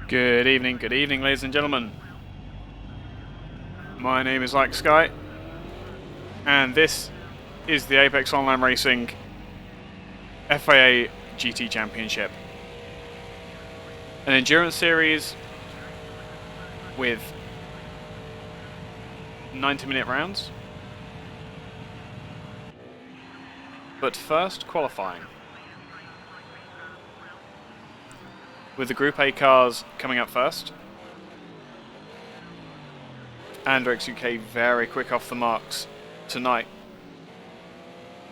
Good evening, ladies and gentlemen. My name is Eike Sky, and this is the Apex Online Racing FIA GT Championship. An endurance series with 90-minute rounds. But first, qualifying. With the Group A cars coming up first. Andrex UK very quick off the marks tonight.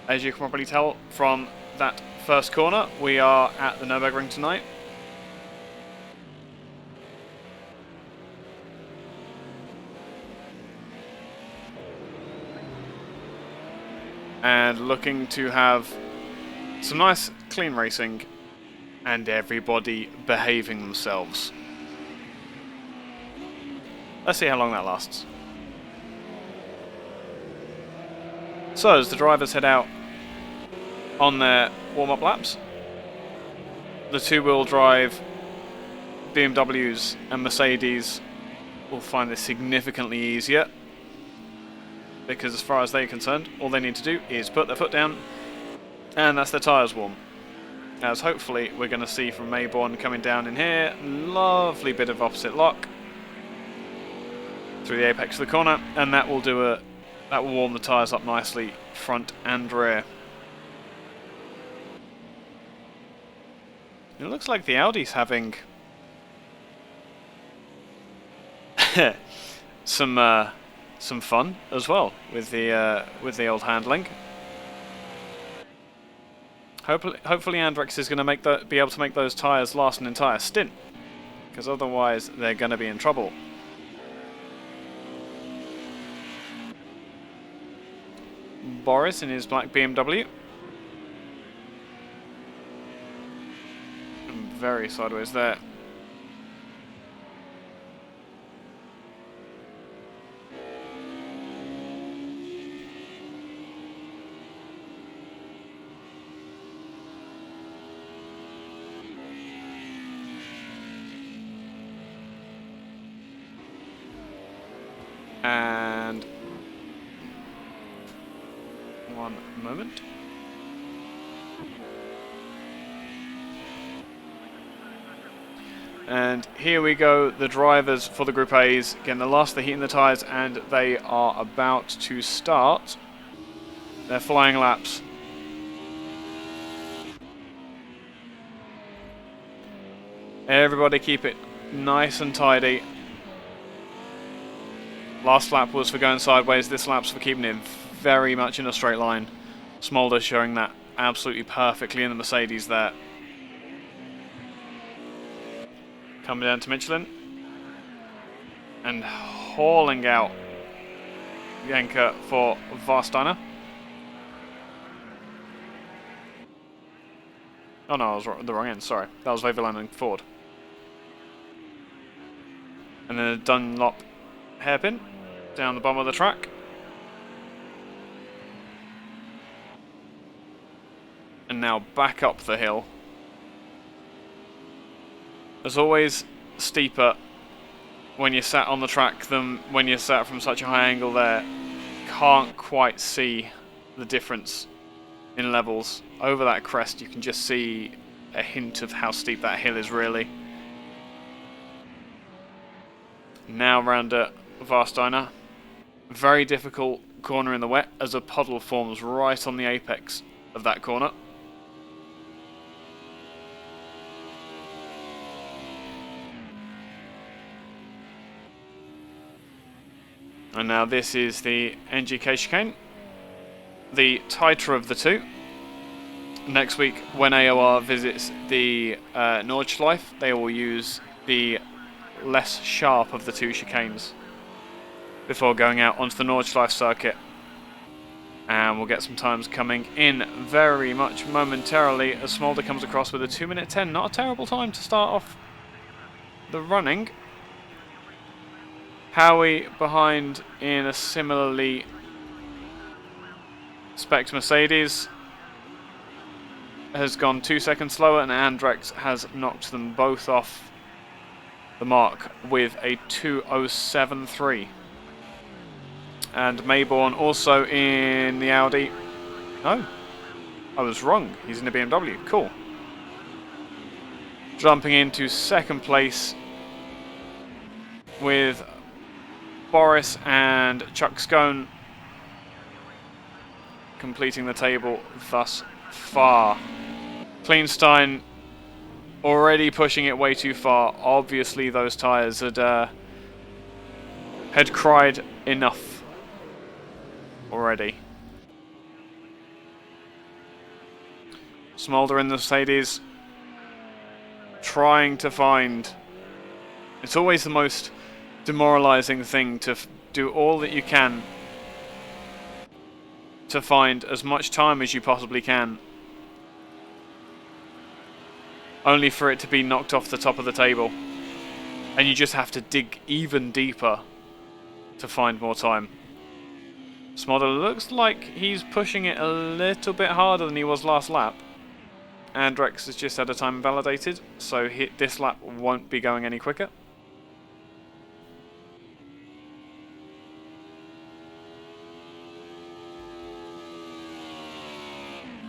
As you can probably tell from that first corner, we are at the Nürburgring tonight. And looking to have some nice clean racing and everybody behaving themselves. Let's see how long that lasts. So as the drivers head out on their warm-up laps, the two-wheel drive BMWs and Mercedes will find this significantly easier, because as far as they're concerned, all they need to do is put their foot down and that's their tyres warm. As hopefully we're going to see from Mayborn coming down in here, lovely bit of opposite lock through the apex of the corner, and that will warm the tyres up nicely, front and rear. It looks like the Audi's having some fun as well with the old handling. Hopefully Andrex is going to be able to make those tyres last an entire stint, because otherwise they're going to be in trouble. Boris in his black BMW. Very sideways there. And one moment. And here we go, the drivers for the Group A's getting the last of the heat in the tyres, and they are about to start their flying laps. Everybody keep it nice and tidy. Last lap was for going sideways, this lap's for keeping it very much in a straight line. Smolder showing that absolutely perfectly in the Mercedes there. Coming down to Michelin. And hauling out Janka for Varsteiner. Oh no, I was the wrong end, sorry. That was Leverland and Ford. And then a Dunlop hairpin down the bottom of the track. And now back up the hill. As always, steeper when you're sat on the track than when you're sat from such a high angle there. Can't quite see the difference in levels. Over that crest you can just see a hint of how steep that hill is really. Now round at Varsteiner. Very difficult corner in the wet as a puddle forms right on the apex of that corner. And now this is the NGK chicane, the tighter of the two. Next week, when AOR visits the Nordschleife, they will use the less sharp of the two chicanes before going out onto the Nordschleife circuit. And we'll get some times coming in very much momentarily as Smolder comes across with a 2:10. Not a terrible time to start off the running. Howie behind in a similarly spec'd Mercedes has gone 2 seconds slower, and Andrex has knocked them both off the mark with a 2:07.3. And Mayborn also in the Audi. No, I was wrong. He's in the BMW. Cool. Jumping into second place with Boris and Chuck Scone completing the table thus far. Kleinstein already pushing it way too far. Obviously those tyres had cried enough already. Smolder in the Mercedes trying to find... It's always the most demoralizing thing to do all that you can to find as much time as you possibly can, only for it to be knocked off the top of the table, and you just have to dig even deeper to find more time. Smolder looks like he's pushing it a little bit harder than he was last lap. Andrex has just had a time validated, so this lap won't be going any quicker.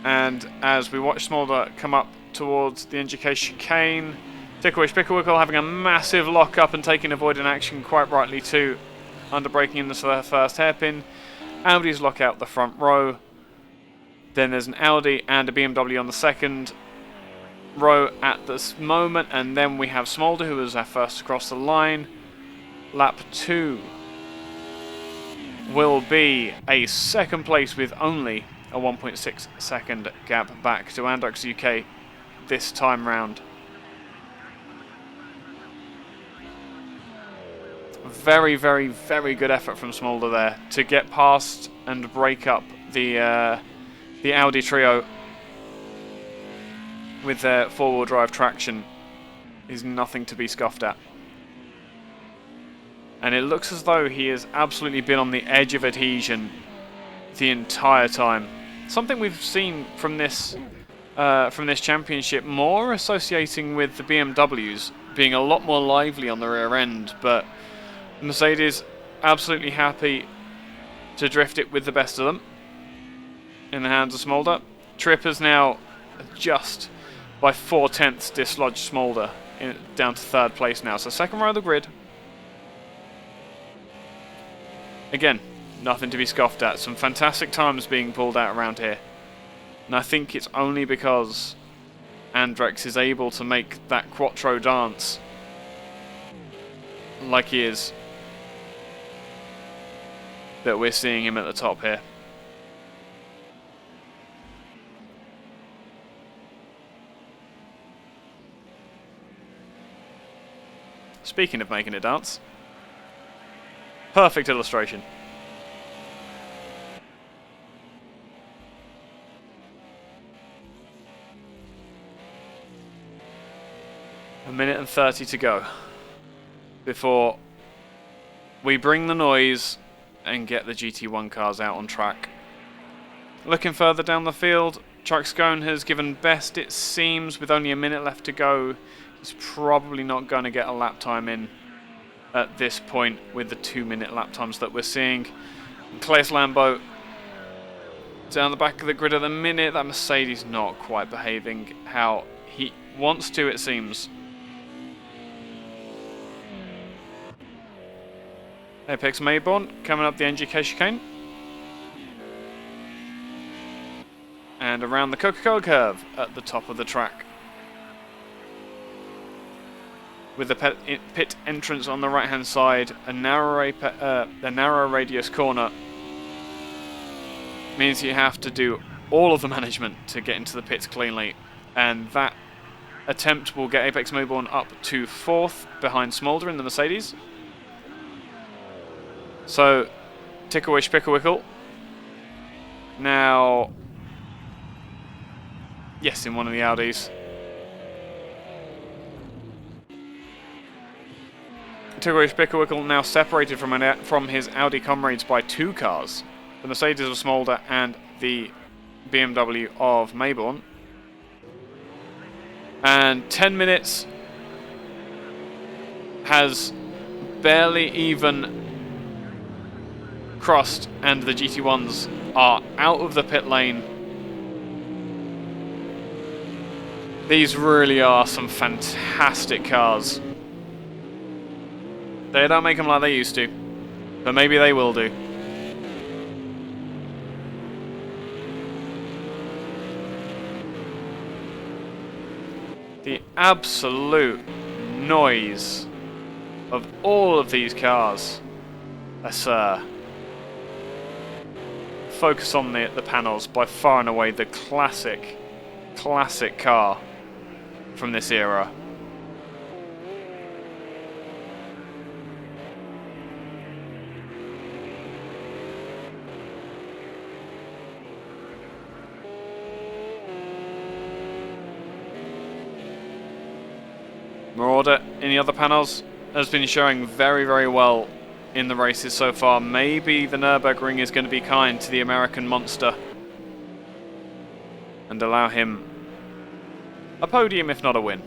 And as we watch Smolder come up towards the NGK chicane, Ticklewish Picklewickle having a massive lock-up and taking avoidant action, quite rightly too, under braking in the first hairpin. Audi's lock out the front row. Then there's an Audi and a BMW on the second row at this moment, and then we have Smolder, who was our first across the line. Lap 2 will be a second place with only a 1.6 second gap back to Andrex UK this time round. Very, very, very good effort from Smolder there to get past and break up the Audi trio with their four-wheel drive traction. Is nothing to be scoffed at. And it looks as though he has absolutely been on the edge of adhesion the entire time. Something we've seen from this championship, more associating with the BMWs being a lot more lively on the rear end, but Mercedes absolutely happy to drift it with the best of them in the hands of Smolder. Tripp has now just by 4/10 dislodged Smolder down to third place now, so second row of the grid. Again, nothing to be scoffed at. Some fantastic times being pulled out around here. And I think it's only because Andrex is able to make that Quattro dance like he is that we're seeing him at the top here. Speaking of making it dance, perfect illustration. A minute and 30 to go before we bring the noise and get the GT1 cars out on track. Looking further down the field, Chuck Scone has given best, it seems, with only a minute left to go. He's probably not going to get a lap time in at this point with the 2-minute lap times that we're seeing. And Claes Lambo down the back of the grid at the minute. That Mercedes not quite behaving how he wants to, it seems. Apex Mayborn coming up the NGK chicane. And around the Coca-Cola curve at the top of the track. With the pit entrance on the right hand side, a narrow radius corner means you have to do all of the management to get into the pits cleanly. And that attempt will get Apex Mayborn up to 4th behind Smolder in the Mercedes. So, Ticklewish Picklewickle now, yes, in one of the Audis. Ticklewish Picklewickle now separated from his Audi comrades by 2 cars. The Mercedes of Smolder and the BMW of Mayborn. And 10 minutes has barely even crossed, and the GT1s are out of the pit lane. These really are some fantastic cars. They don't make them like they used to, but maybe they will do. The absolute noise of all of these cars. Let's focus on the panels. By far and away the classic car from this era. Marauder in the other panels has been showing very well in the races so far. Maybe the Nürburgring is going to be kind to the American monster and allow him a podium, if not a win.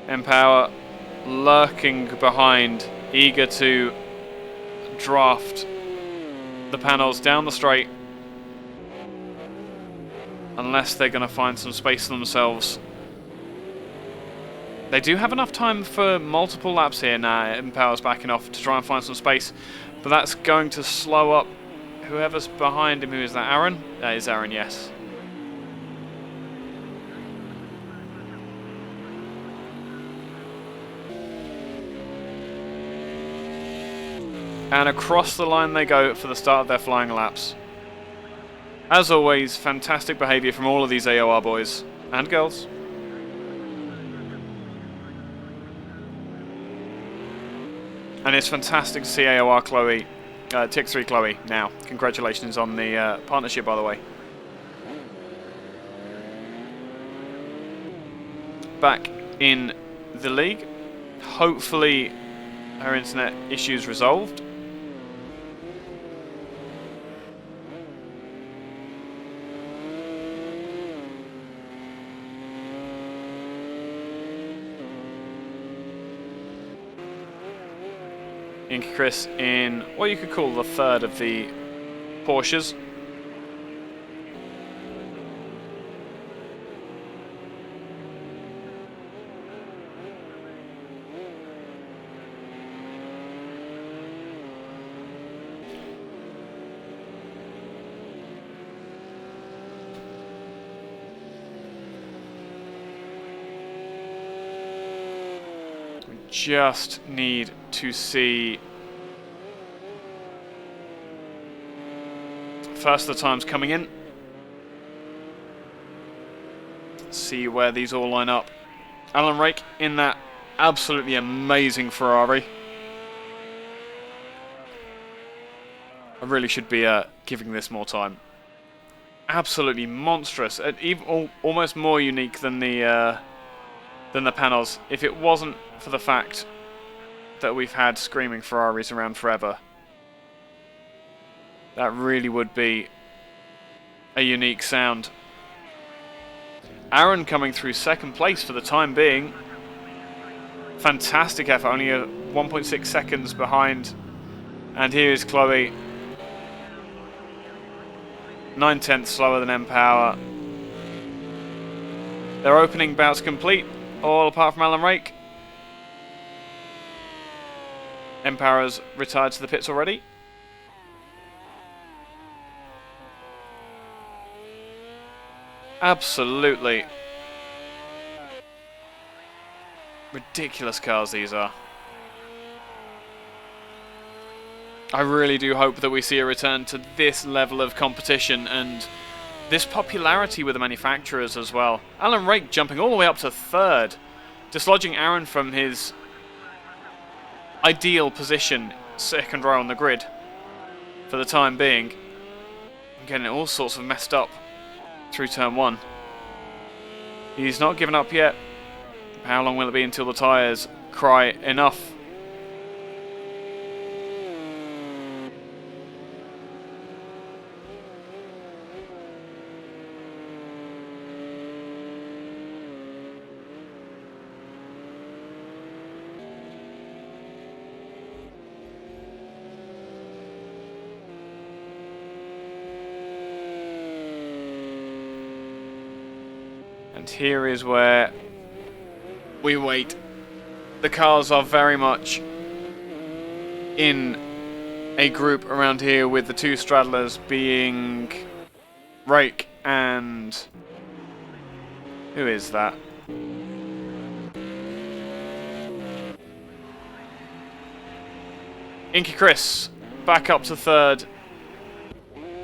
Empower lurking behind, eager to draft the panels down the straight, unless they're going to find some space for themselves. They do have enough time for multiple laps here now. Empower's backing off to try and find some space, but that's going to slow up whoever's behind him. Who is that, Aaron? That is Aaron, yes. And across the line they go for the start of their flying laps. As always, fantastic behaviour from all of these AOR boys and girls. And it's fantastic to see AOR Chloe, Tix3 Chloe now. Congratulations on the partnership, by the way. Back in the league. Hopefully her internet issues resolved. Eike Chris in what you could call the third of the Porsches. We just need to see first the times coming in. See where these all line up. Alan Rake in that absolutely amazing Ferrari. I really should be giving this more time. Absolutely monstrous, even almost more unique than the panels. If it wasn't for the fact that we've had screaming Ferraris around forever, that really would be a unique sound. Aaron coming through second place for the time being. Fantastic effort, only 1.6 seconds behind. And here is Chloe. 9/10 slower than Empower. Their opening bout's complete, all apart from Alan Rake. Empower's retired to the pits already. Absolutely ridiculous cars these are. I really do hope that we see a return to this level of competition and this popularity with the manufacturers as well. Alan Rake jumping all the way up to third, dislodging Aaron from his ideal position, second row on the grid for the time being. I'm getting it all sorts of messed up through turn one. He's not given up yet. How long will it be until the tyres cry enough? And here is where we wait. The cars are very much in a group around here, with the two straddlers being Rake and... who is that? Inky Chris back up to third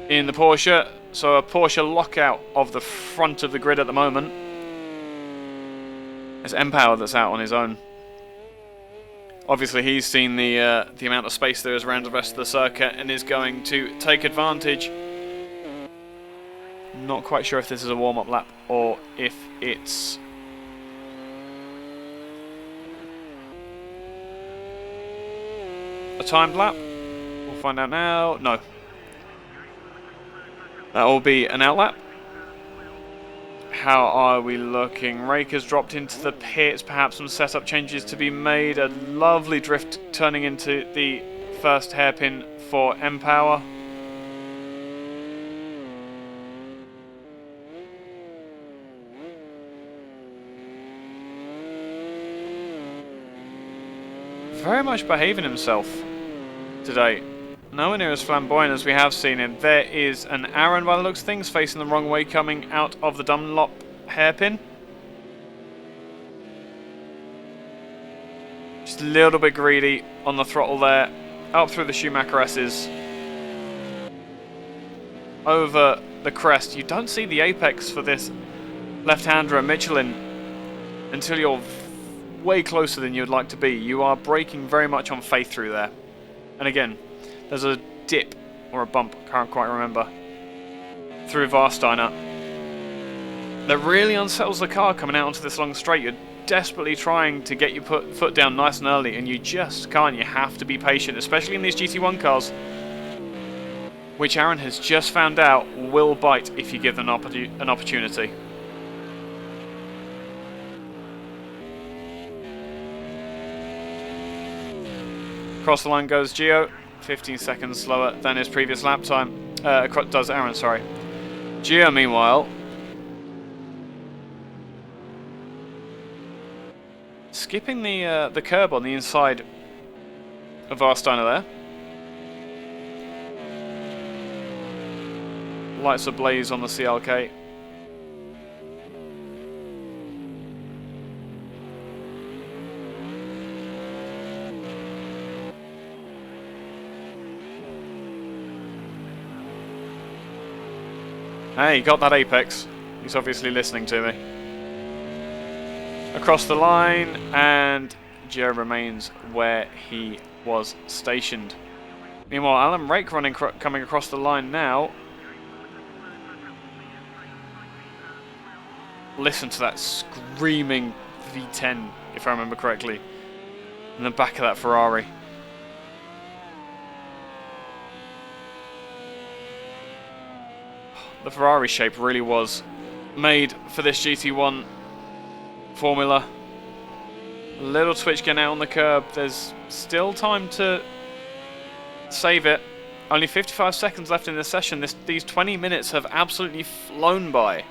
in the Porsche. So a Porsche lockout of the front of the grid at the moment. It's M-Power that's out on his own. Obviously he's seen the amount of space there is around the rest of the circuit and is going to take advantage. Not quite sure if this is a warm-up lap or if it's... a timed lap. We'll find out now. No. That will be an out lap. How are we looking? Rake has dropped into the pits. Perhaps some setup changes to be made. A lovely drift turning into the first hairpin for M-Power. Very much behaving himself today. Nowhere near as flamboyant as we have seen him. There is an Aaron, by the looks of things, facing the wrong way, coming out of the Dunlop hairpin. Just a little bit greedy on the throttle there. Up through the Schumacher S's. Over the crest. You don't see the apex for this left-hander at Michelin until you're way closer than you'd like to be. You are braking very much on faith through there. And again, there's a dip or a bump, can't quite remember, through Warsteiner that really unsettles the car coming out onto this long straight. You're desperately trying to get your foot down nice and early, and you just can't. You have to be patient, especially in these GT1 cars, which Aaron has just found out will bite if you give them an opportunity. Across the line goes Gio, 15 seconds slower than his previous lap time. Does Aaron, sorry. Gio, meanwhile, skipping the curb on the inside of Warsteiner there. Lights ablaze on the CLK. Hey, got that apex. He's obviously listening to me. Across the line, and Gio remains where he was stationed. Meanwhile, Alan Rake coming across the line now. Listen to that screaming V10, if I remember correctly, in the back of that Ferrari. The Ferrari shape really was made for this GT1 formula. A little twitch getting out on the curb. There's still time to save it. Only 55 seconds left in this session. These 20 minutes have absolutely flown by.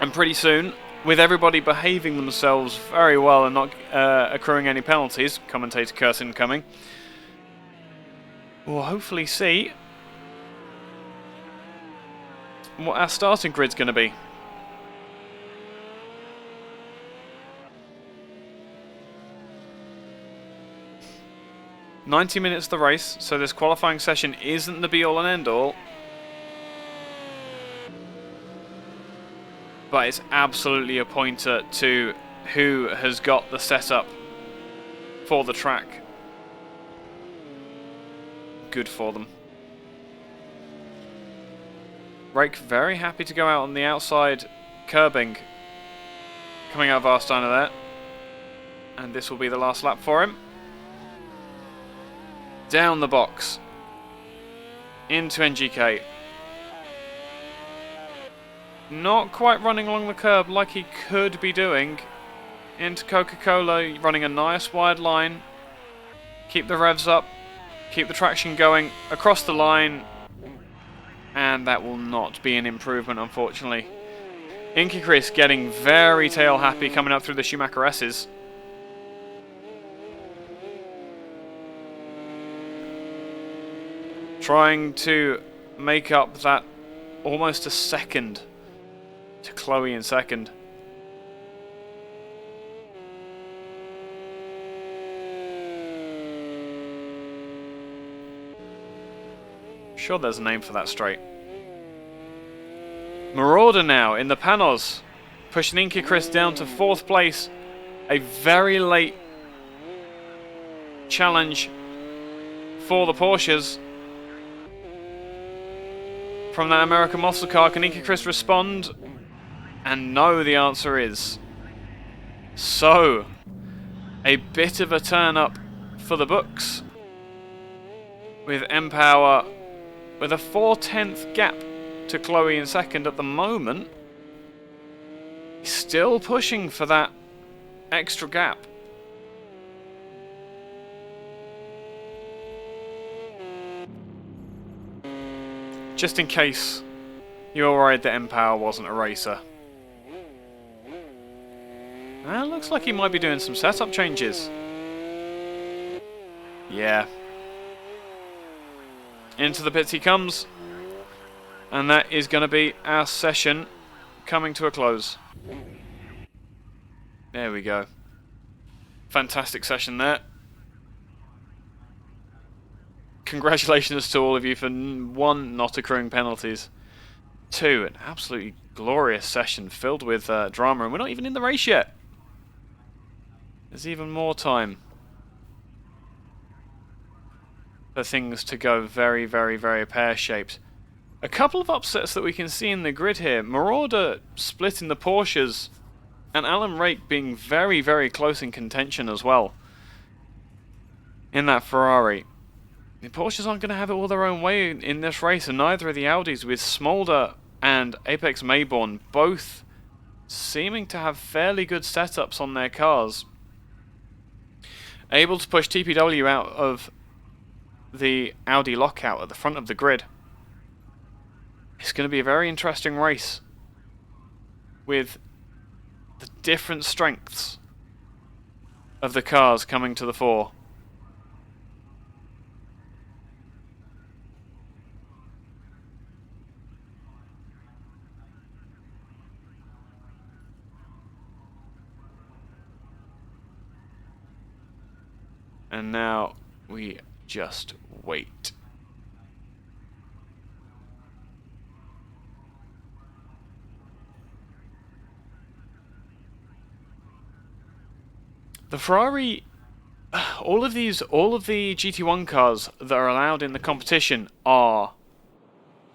And pretty soon, with everybody behaving themselves very well and not accruing any penalties, commentator curse incoming, we'll hopefully see what our starting grid's going to be. "90 minutes of the race, so this qualifying session isn't the be-all and end-all. But it's absolutely a pointer to who has got the setup for the track. Good for them. Rake very happy to go out on the outside curbing, coming out of Warsteiner there. And this will be the last lap for him. Down the box. Into NGK. Not quite running along the curb like he could be doing. Into Coca-Cola, running a nice wide line. Keep the revs up. Keep the traction going across the line. And that will not be an improvement, unfortunately. Eike Chris getting very tail happy coming up through the Schumacher S's. Trying to make up that almost a second to Chloe in second. Sure there's a name for that straight. Marauder now in the Panos, pushing Eike Chris down to 4th place. A very late challenge for the Porsches. From that American muscle car, can Eike Chris respond? And no, the answer is. So, a bit of a turn up for the books. With mPower with a 4/10 gap to Chloe in second at the moment. Still pushing for that extra gap. Just in case you were worried that mPower wasn't a racer. Well, looks like he might be doing some setup changes. Yeah. Into the pits he comes. And that is going to be our session coming to a close. There we go. Fantastic session there. Congratulations to all of you for 1, not accruing penalties. 2, an absolutely glorious session filled with drama, and we're not even in the race yet. There's even more time for things to go very, very, very pear-shaped. A couple of upsets that we can see in the grid here. Marauder splitting the Porsches, and Alan Rake being very, very close in contention as well in that Ferrari. The Porsches aren't going to have it all their own way in this race, and neither are the Audis, with Smolder and Apex Mayborn both seeming to have fairly good setups on their cars. Able to push TPW out of the Audi lockout at the front of the grid. It's going to be a very interesting race with the different strengths of the cars coming to the fore. And now we just wait. The Ferrari, all of the GT1 cars that are allowed in the competition are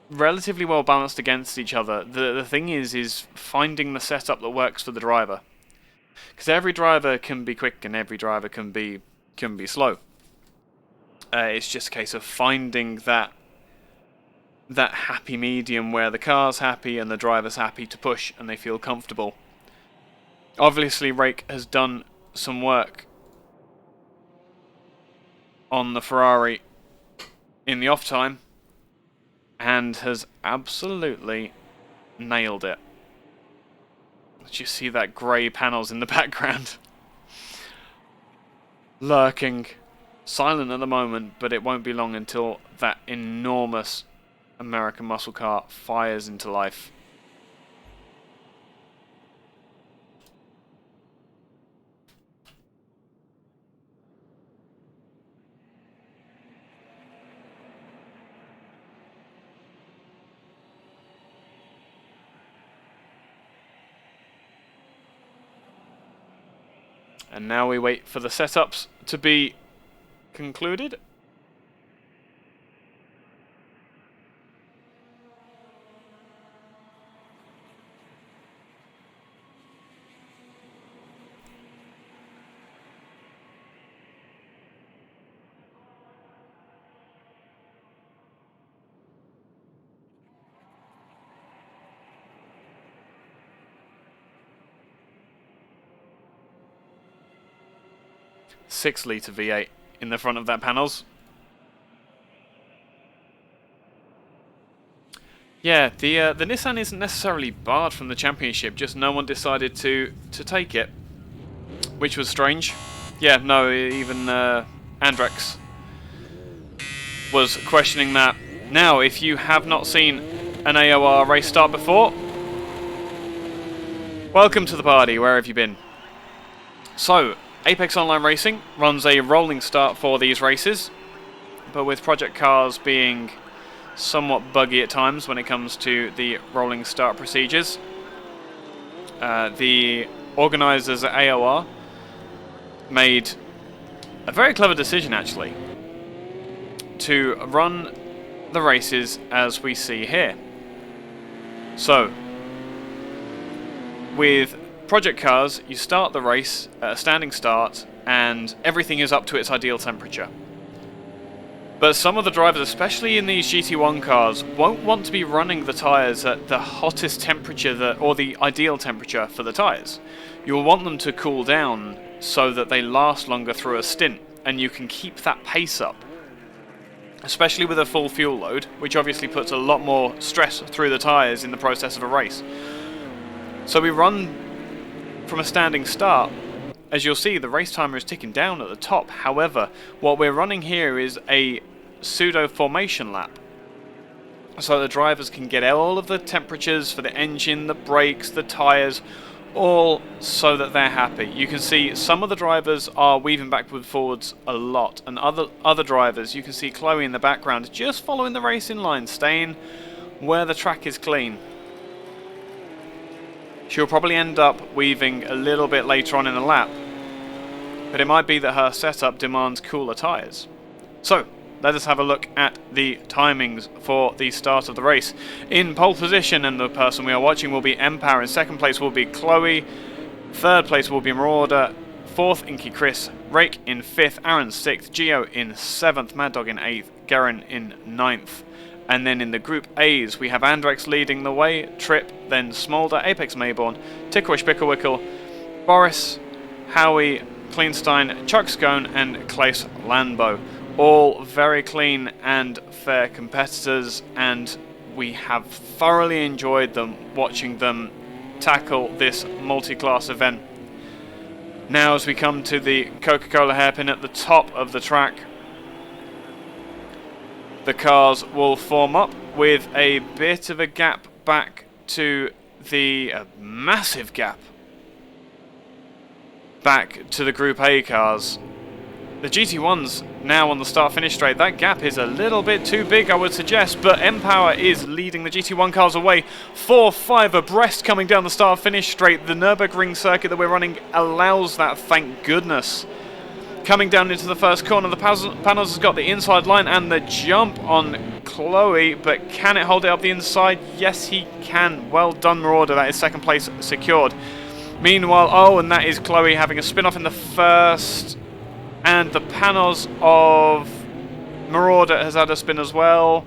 relatively well balanced against each other. The thing is finding the setup that works for the driver, because every driver can be quick and every driver can be slow. It's just a case of finding that happy medium where the car's happy and the driver's happy to push and they feel comfortable. Obviously, Rake has done some work on the Ferrari in the off time and has absolutely nailed it. Did you see that grey panels in the background? Lurking, silent at the moment, but it won't be long until that enormous American muscle car fires into life. And now we wait for the setups to be concluded. Six-litre V8 in the front of that panels. Yeah, the Nissan isn't necessarily barred from the championship, just no one decided to take it, which was strange. Yeah, no, even Andrex was questioning that. Now, if you have not seen an AOR race start before, welcome to the party, where have you been? So, Apex Online Racing runs a rolling start for these races, but with project cars being somewhat buggy at times when it comes to the rolling start procedures, the organisers at AOR made a very clever decision actually to run the races as we see here. So, with project cars, you start the race at a standing start and everything is up to its ideal temperature. But some of the drivers, especially in these GT1 cars, won't want to be running the tyres at the hottest temperature or the ideal temperature for the tyres. You'll want them to cool down so that they last longer through a stint and you can keep that pace up. Especially with a full fuel load, which obviously puts a lot more stress through the tyres in the process of a race. So we run from a standing start. As you'll see, the race timer is ticking down at the top. However, what we're running here is a pseudo formation lap. So the drivers can get all of the temperatures for the engine, the brakes, the tyres, all so that they're happy. You can see some of the drivers are weaving backwards forwards a lot, and other drivers, you can see Chloe in the background, just following the racing line, staying where the track is clean. She'll probably end up weaving a little bit later on in the lap, but it might be that her setup demands cooler tyres. So, let us have a look at the timings for the start of the race. In pole position, and the person we are watching will be Empower. In second place will be Chloe. Third place will be Marauder. Fourth, Inky Chris. Rake in fifth. Aaron sixth. Geo in seventh. Mad Dog in eighth. Garen in ninth. And then in the Group A's, we have Andrex leading the way, Trip, then Smolder, Apex Mayborn, Tickwish Picklewickle, Boris, Howie, Cleanstein, Chuck Scone, and Claes Landbo. All very clean and fair competitors, and we have thoroughly enjoyed watching them tackle this multi-class event. Now as we come to the Coca-Cola hairpin at the top of the track, the cars will form up with a bit of a gap back to the massive gap back to the Group A cars. The GT1's now on the start-finish straight. That gap is a little bit too big, I would suggest, but Empower is leading the GT1 cars away. 4-5 abreast coming down the start-finish straight. The Nurburgring circuit that we're running allows that, thank goodness. Coming down into the first corner, the Panos has got the inside line and the jump on Chloe, but can it hold it up the inside? Yes, he can. Well done, Marauder. That is second place secured. Meanwhile, oh, and that is Chloe having a spin-off in the first, and the Panos of Marauder has had a spin as well.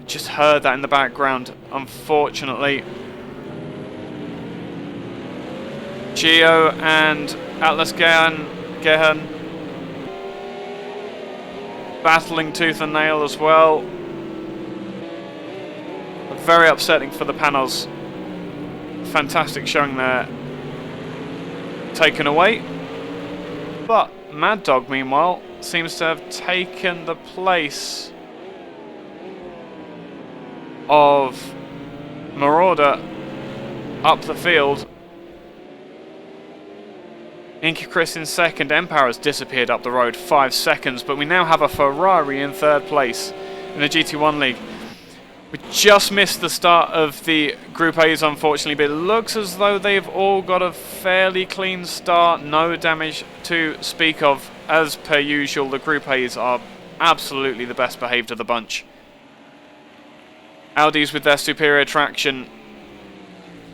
Just heard that in the background, unfortunately. Geo and Atlas Gehan battling tooth and nail as well. Very upsetting for the Panos. Fantastic showing there. Taken away. But Mad Dog, meanwhile, seems to have taken the place of Marauder up the field. Inky Chris in second. Empower has disappeared up the road, 5 seconds, but we now have a Ferrari in third place in the GT1 League. We just missed the start of the Group A's, unfortunately, but it looks as though they've all got a fairly clean start, no damage to speak of. As per usual, the Group A's are absolutely the best behaved of the bunch. Audis with their superior traction,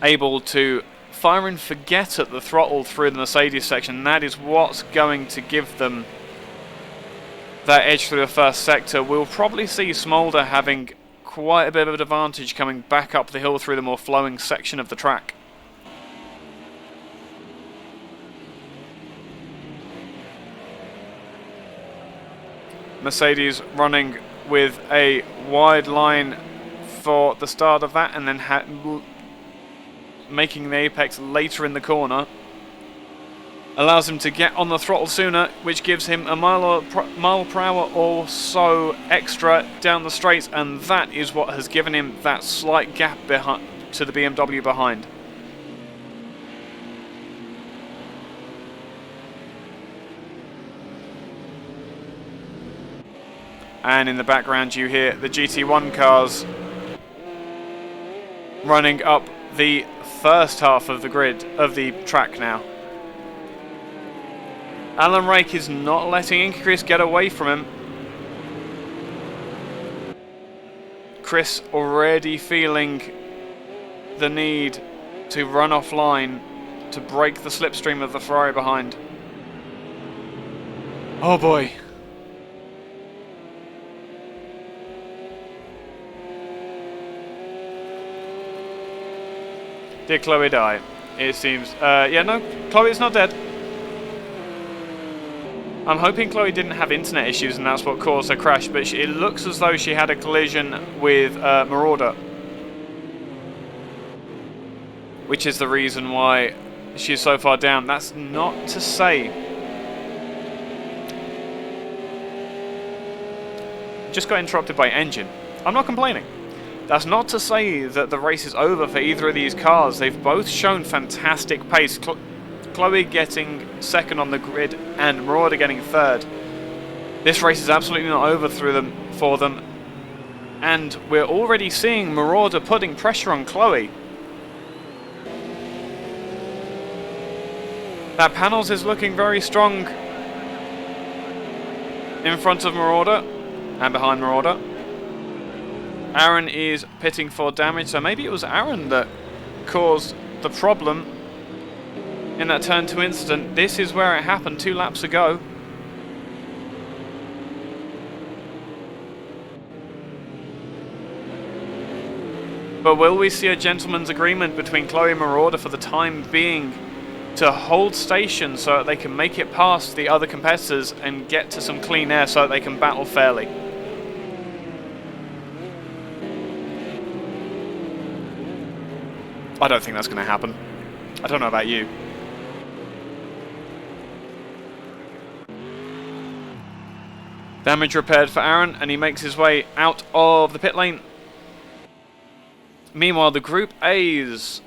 able to fire and forget at the throttle through the Mercedes section. That is what's going to give them that edge through the first sector. We'll probably see Smolder having quite a bit of an advantage coming back up the hill through the more flowing section of the track. Mercedes running with a wide line for the start of that and then making the apex later in the corner allows him to get on the throttle sooner, which gives him a mile per hour or so extra down the straights, and that is what has given him that slight gap behind to the BMW behind. And in the background you hear the GT1 cars running up the first half of the grid of the track now. Alan Rake is not letting Chris get away from him. Chris already feeling the need to run offline to break the slipstream of the Ferrari behind. Oh boy. Did Chloe die? It seems. Yeah, no, Chloe's not dead. I'm hoping Chloe didn't have internet issues and that's what caused her crash, but it looks as though she had a collision with Marauder, which is the reason why she's so far down. That's not to say... Just got interrupted by engine. I'm not complaining. That's not to say that the race is over for either of these cars. They've both shown fantastic pace. Chloe getting second on the grid and Marauder getting third. This race is absolutely not over for them. And we're already seeing Marauder putting pressure on Chloe. That panels is looking very strong in front of Marauder and behind Marauder. Aaron is pitting for damage, so maybe it was Aaron that caused the problem in that turn 2 incident. This is where it happened 2 laps ago. But will we see a gentleman's agreement between Chloe and Marauder for the time being to hold station so that they can make it past the other competitors and get to some clean air so that they can battle fairly? I don't think that's going to happen. I don't know about you. Damage repaired for Aaron, and he makes his way out of the pit lane. Meanwhile, the Group A's,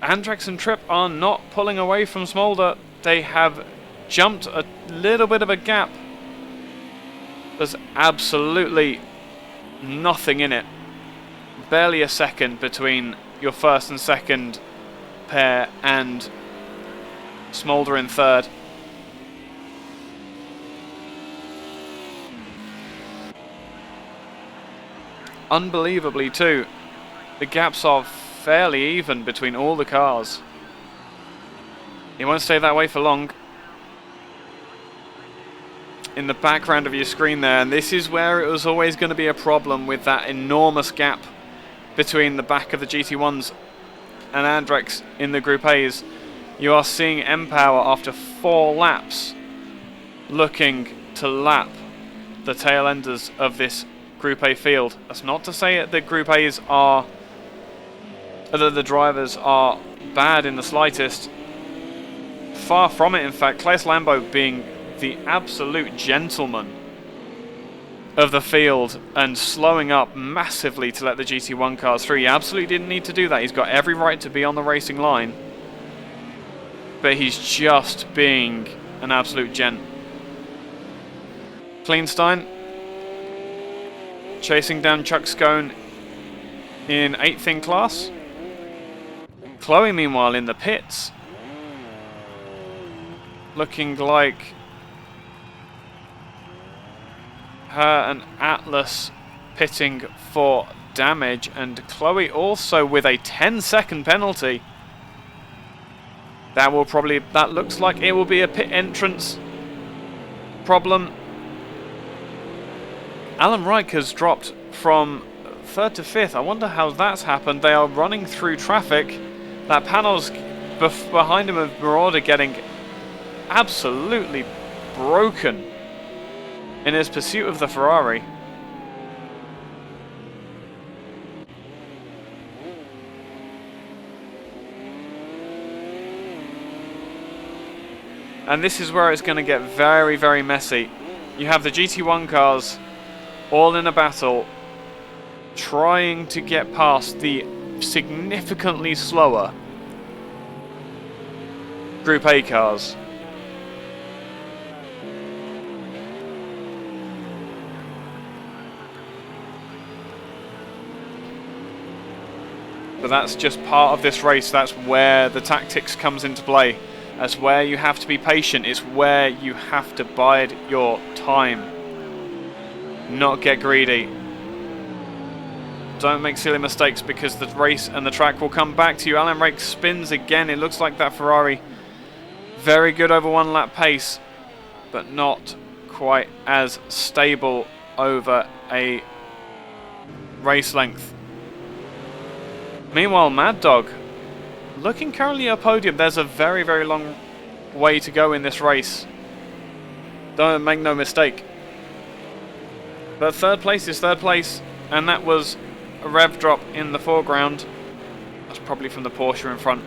Andrex and Tripp are not pulling away from Smolder. They have jumped a little bit of a gap. There's absolutely nothing in it. Barely a second between your first and second pair and Smolder in third. Unbelievably too, the gaps are fairly even between all the cars. It won't stay that way for long. In the background of your screen there, and this is where it was always going to be a problem with that enormous gap between the back of the GT1s and Andrex in the Group A's. You are seeing M-Power after 4 laps looking to lap the tail enders of this Group A field. That's not to say that Group A's are, that the drivers are bad in the slightest. Far from it, in fact. Claes Lambo being the absolute gentleman of the field and slowing up massively to let the GT1 cars through. He absolutely didn't need to do that. He's got every right to be on the racing line, but he's just being an absolute gent. Kleinstein chasing down Chuck Scone in 8th in class. Chloe, meanwhile, in the pits, looking like her and Atlas pitting for damage, and Chloe also with a 10-second penalty. That looks like it will be a pit entrance problem. Alan Reich has dropped from 3rd to 5th. I wonder how that's happened. They are running through traffic. That panel's behind him of Marauder getting absolutely broken in his pursuit of the Ferrari. And this is where it's going to get very, very messy. You have the GT1 cars all in a battle, trying to get past the significantly slower Group A cars. But that's just part of this race. That's where the tactics comes into play. That's where you have to be patient. It's where you have to bide your time. Not get greedy. Don't make silly mistakes, because the race and the track will come back to you. Alan Rake spins again. It looks like that Ferrari very good over 1 lap pace, but not quite as stable over a race length. Meanwhile, Mad Dog looking currently at a podium. There's a very, very long way to go in this race. Don't make no mistake. But third place is third place, and that was a rev drop in the foreground. That's probably from the Porsche in front.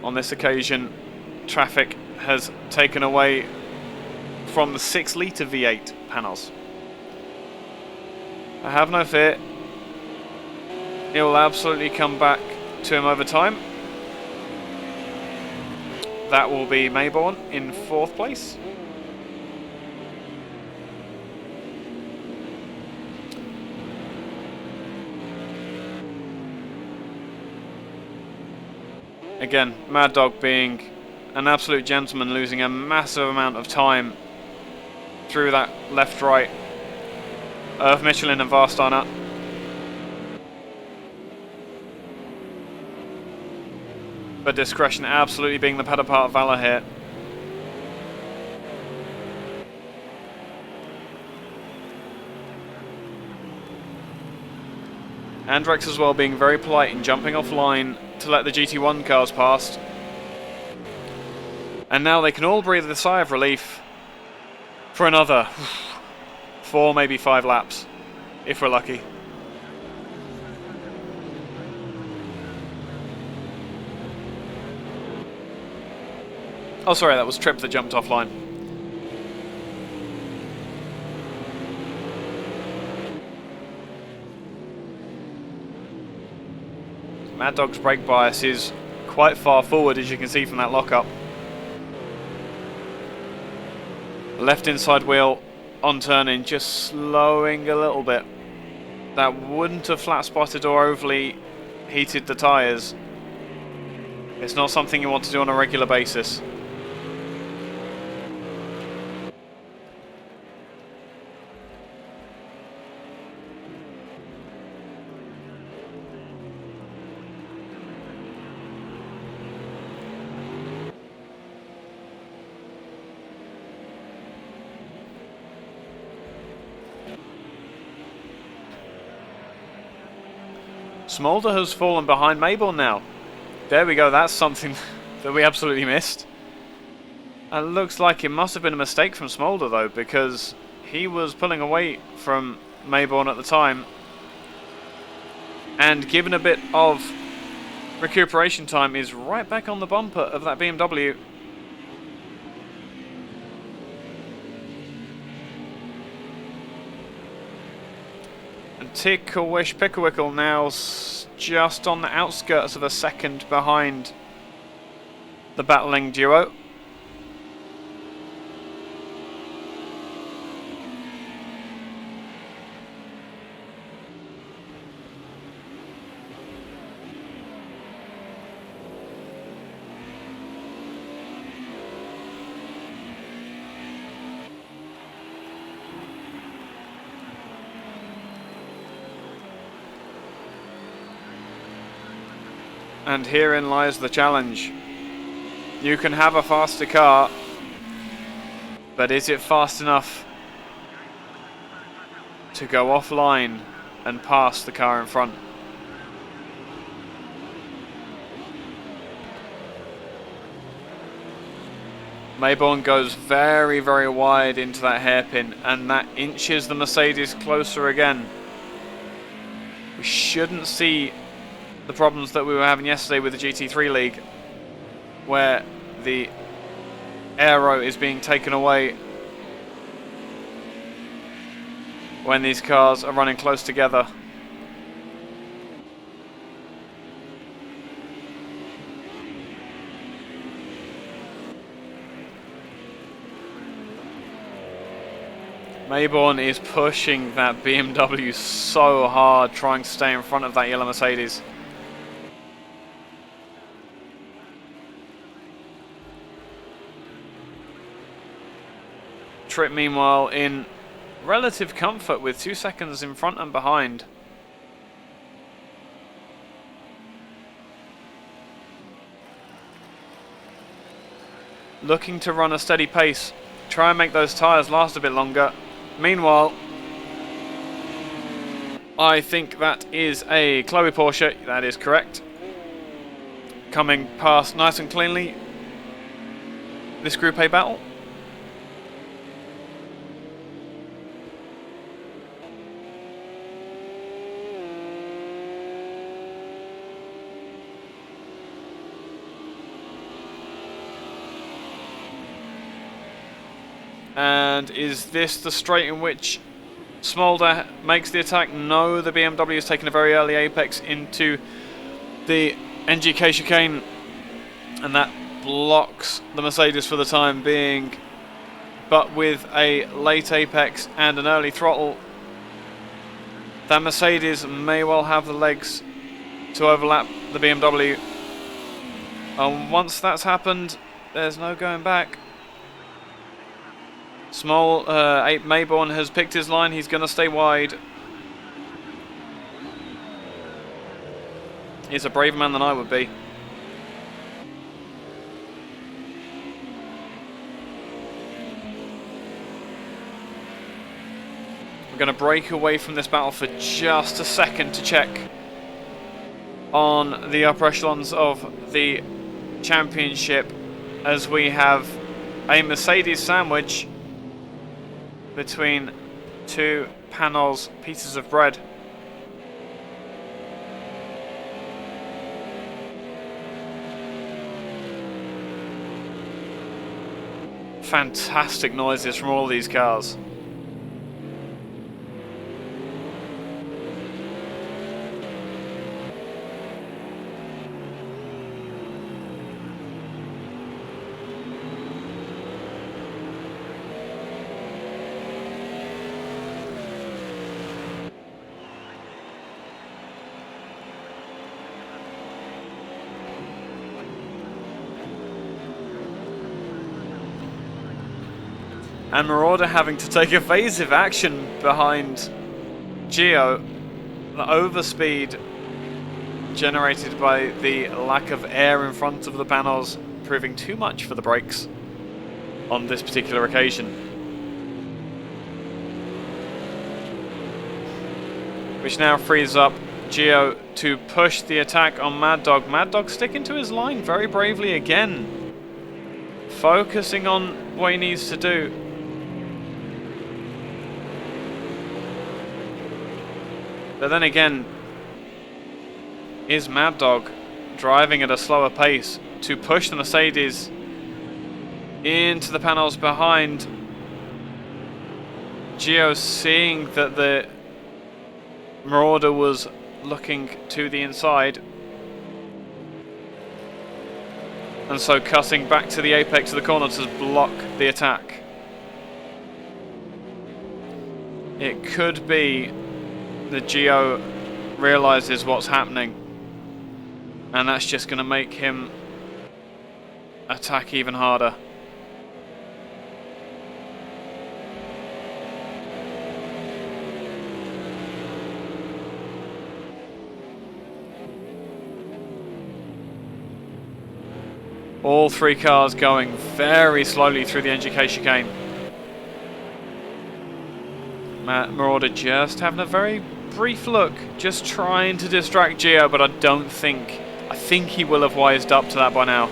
On this occasion, traffic has taken away from the 6-litre V8 panels. I have no fear. It will absolutely come back to him over time. That will be Mayborn in 4th place. Again, Mad Dog being an absolute gentleman, losing a massive amount of time through that left-right of Michelin and Varsteiner. But discretion absolutely being the better part of valor here. Andrex as well being very polite in jumping offline to let the GT1 cars past. And now they can all breathe a sigh of relief for another 4, maybe 5 laps, if we're lucky. Oh, sorry, that was Tripp that jumped offline. Mad Dog's brake bias is quite far forward, as you can see from that lockup. Left inside wheel on turning, just slowing a little bit. That wouldn't have flat spotted or overly heated the tyres. It's not something you want to do on a regular basis. Smolder has fallen behind Mayborn now. There we go, that's something that we absolutely missed. It looks like it must have been a mistake from Smolder though, because he was pulling away from Mayborn at the time. And given a bit of recuperation time, is right back on the bumper of that BMW. Tickle-wish Picklewickle now just on the outskirts of a second behind the battling duo. And herein lies the challenge. You can have a faster car, but is it fast enough to go offline and pass the car in front? Mayborn goes very, very wide into that hairpin, and that inches the Mercedes closer again. we shouldn't see the problems that we were having yesterday with the GT3 League, where the aero is being taken away when these cars are running close together. Mayborn is pushing that BMW so hard, trying to stay in front of that yellow Mercedes. Tripp, meanwhile, in relative comfort with 2 seconds in front and behind. Looking to run a steady pace, try and make those tyres last a bit longer. Meanwhile, I think that is a Chloe Porsche, that is correct. Coming past nice and cleanly this Group A battle. And is this the straight in which Smolder makes the attack? No, the BMW has taken a very early apex into the NGK chicane, and that blocks the Mercedes for the time being. But with a late apex and an early throttle, that Mercedes may well have the legs to overlap the BMW. And once that's happened, there's no going back. Mayborn has picked his line, he's going to stay wide. He's a braver man than I would be. We're going to break away from this battle for just a second to check on the upper echelons of the championship, as we have a Mercedes sandwich between two Panos pieces of bread. Fantastic noises from all of these cars. And Marauder having to take evasive action behind Gio. The overspeed generated by the lack of air in front of the panels proving too much for the brakes on this particular occasion. Which now frees up Gio to push the attack on Mad Dog. Mad Dog sticking to his line very bravely again, focusing on what he needs to do. But then again, is Mad Dog driving at a slower pace to push the Mercedes into the panels behind? Gio, seeing that the Marauder was looking to the inside, and so cutting back to the apex of the corner to block the attack. It could be that Gio realizes what's happening, and that's just going to make him attack even harder. All three cars going very slowly through the NGK chicane. Marauder just having a very brief look, just trying to distract Gio, but I think he will have wised up to that by now.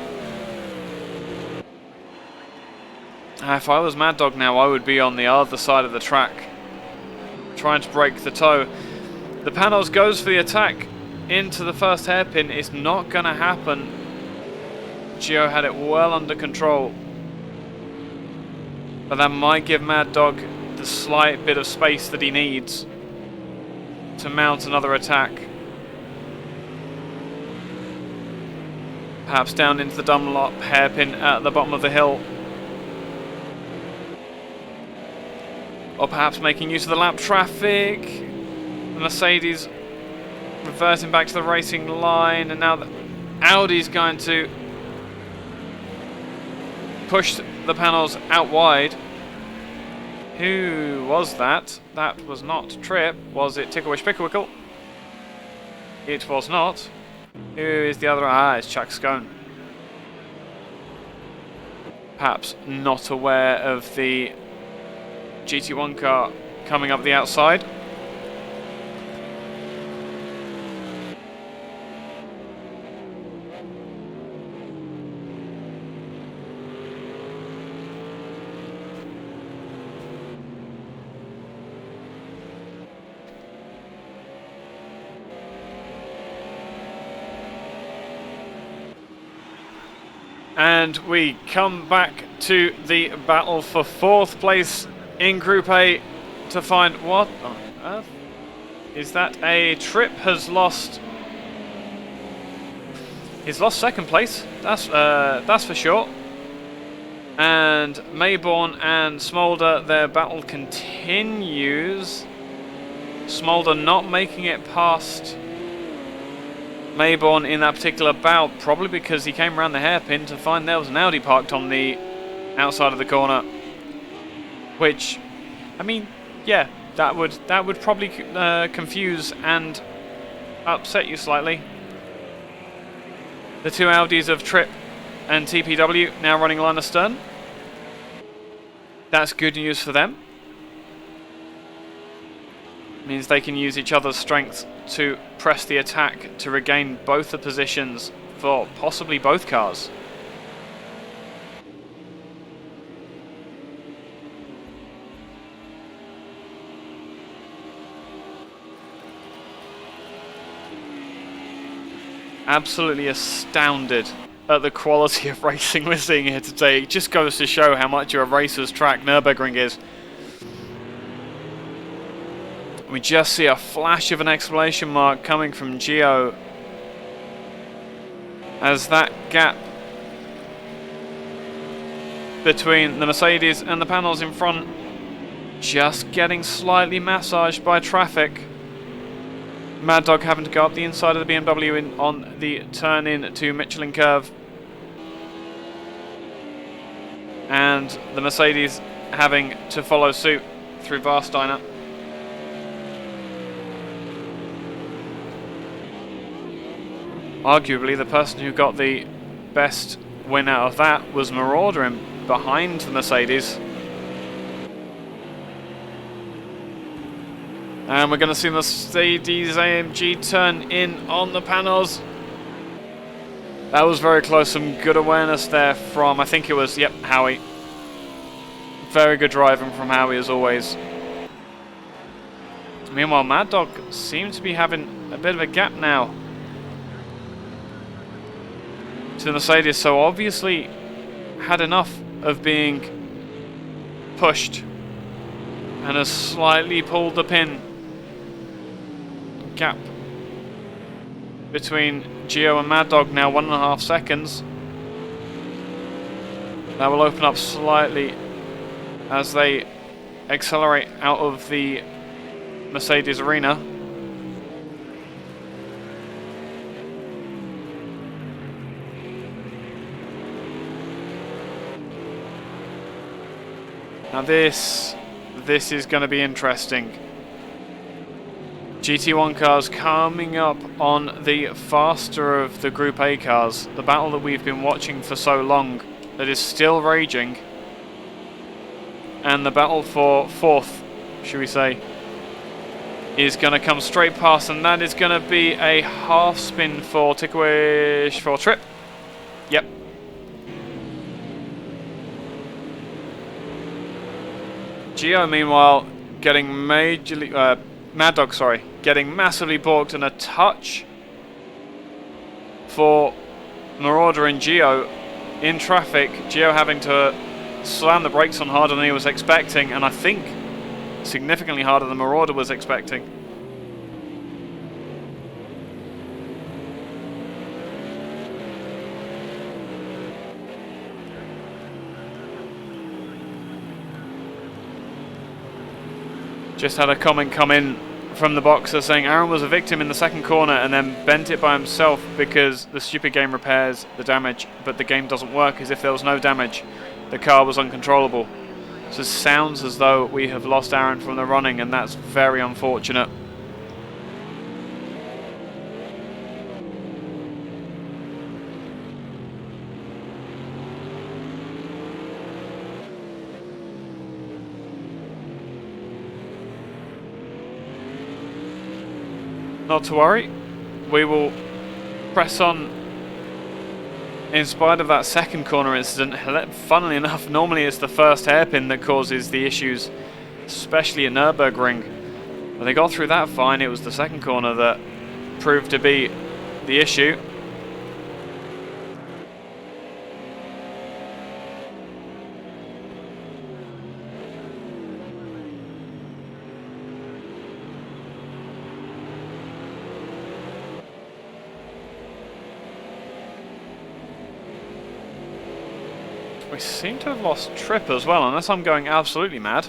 If I was Mad Dog now, I would be on the other side of the track, trying to break the toe. The Panos goes for the attack into the first hairpin. It's not going to happen. Gio had it well under control. But that might give Mad Dog the slight bit of space that he needs to mount another attack. Perhaps down into the Dunlop hairpin at the bottom of the hill. Or perhaps making use of the lap traffic. The Mercedes reverting back to the racing line, and now the Audi's going to push the Panos out wide. Who was that? That was not Tripp. Was it Ticklewish Picklewickle? It was not. Who is the other? Ah, it's Chuck Scone. Perhaps not aware of the GT1 car coming up the outside. And we come back to the battle for 4th place in Group A to find what on earth is that? A Tripp has lost. He's lost 2nd place. That's for sure. And Mayborn and Smolder, their battle continues. Smolder not making it past Mayborn in that particular bout, probably because he came around the hairpin to find there was an Audi parked on the outside of the corner. Which, I mean, yeah, that would probably confuse and upset you slightly. The two Audis of Tripp and TPW now running line astern. That's good news for them. Means they can use each other's strength to press the attack to regain both the positions for possibly both cars. Absolutely astounded at the quality of racing we're seeing here today. It just goes to show how much of a racer's track Nürburgring is. We just see a flash of an exclamation mark coming from Gio as that gap between the Mercedes and the Panos in front just getting slightly massaged by traffic. Mad Dog having to go up the inside of the BMW on the turn in to Michelin curve, and the Mercedes having to follow suit through Warsteiner. Arguably, the person who got the best win out of that was Marauder in behind the Mercedes. And we're going to see Mercedes AMG turn in on the Panos. That was very close. Some good awareness there from, I think it was, yep, Howie. Very good driving from Howie as always. Meanwhile, Mad Dog seems to be having a bit of a gap now to the Mercedes, so obviously had enough of being pushed and has slightly pulled the pin. Gap between Gio and Mad Dog now 1.5 seconds. That will open up slightly as they accelerate out of the Mercedes arena. Now this is going to be interesting. GT1 cars coming up on the faster of the Group A cars. The battle that we've been watching for so long that is still raging. And the battle for 4th, should we say, is going to come straight past, and that is going to be a half spin for Tickwish for Tripp. Yep. Gio, meanwhile, getting majorly Mad Dog, sorry, getting massively balked, and a touch for Marauder and Gio in traffic. Gio having to slam the brakes on harder than he was expecting, and I think significantly harder than Marauder was expecting. Just had a comment come in from the boxer saying Aaron was a victim in the second corner and then bent it by himself because the stupid game repairs the damage, but the game doesn't work as if there was no damage. The car was uncontrollable. So it sounds as though we have lost Aaron from the running, and that's very unfortunate. Not to worry, we will press on in spite of that second corner incident. Funnily enough, normally it's the first hairpin that causes the issues, especially in Nürburgring. But they got through that fine. It was the second corner that proved to be the issue. We seem to have lost Trip as well, unless I'm going absolutely mad.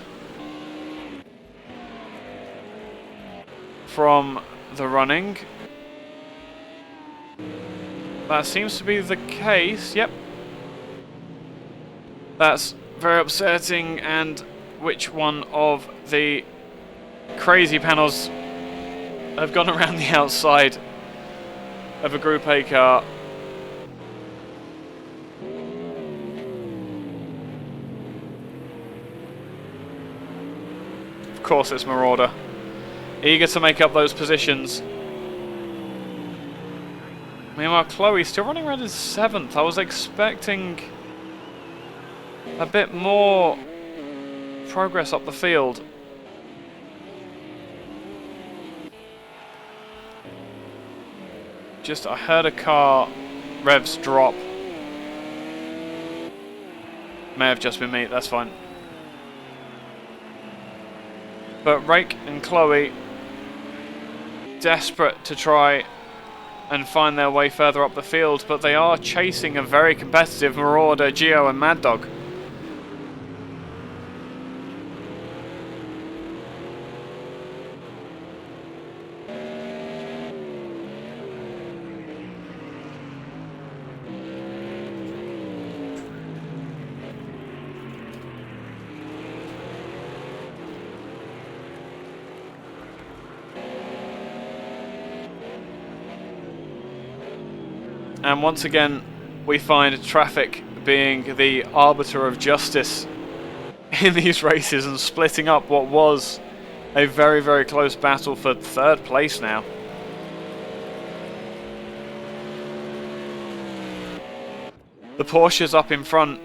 From the running. That seems to be the case, yep. That's very upsetting, and which one of the crazy panels have gone around the outside of a Group A car? Of course it's Marauder, eager to make up those positions. Meanwhile, Chloe still running around in 7th. I was expecting a bit more progress up the field. Just, I heard a car revs drop. May have just been me, that's fine. But Rake and Chloe, desperate to try and find their way further up the field, but they are chasing a very competitive Marauder, Gio and Mad Dog. And once again, we find traffic being the arbiter of justice in these races and splitting up what was a very, very close battle for 3rd place now. The Porsche's up in front,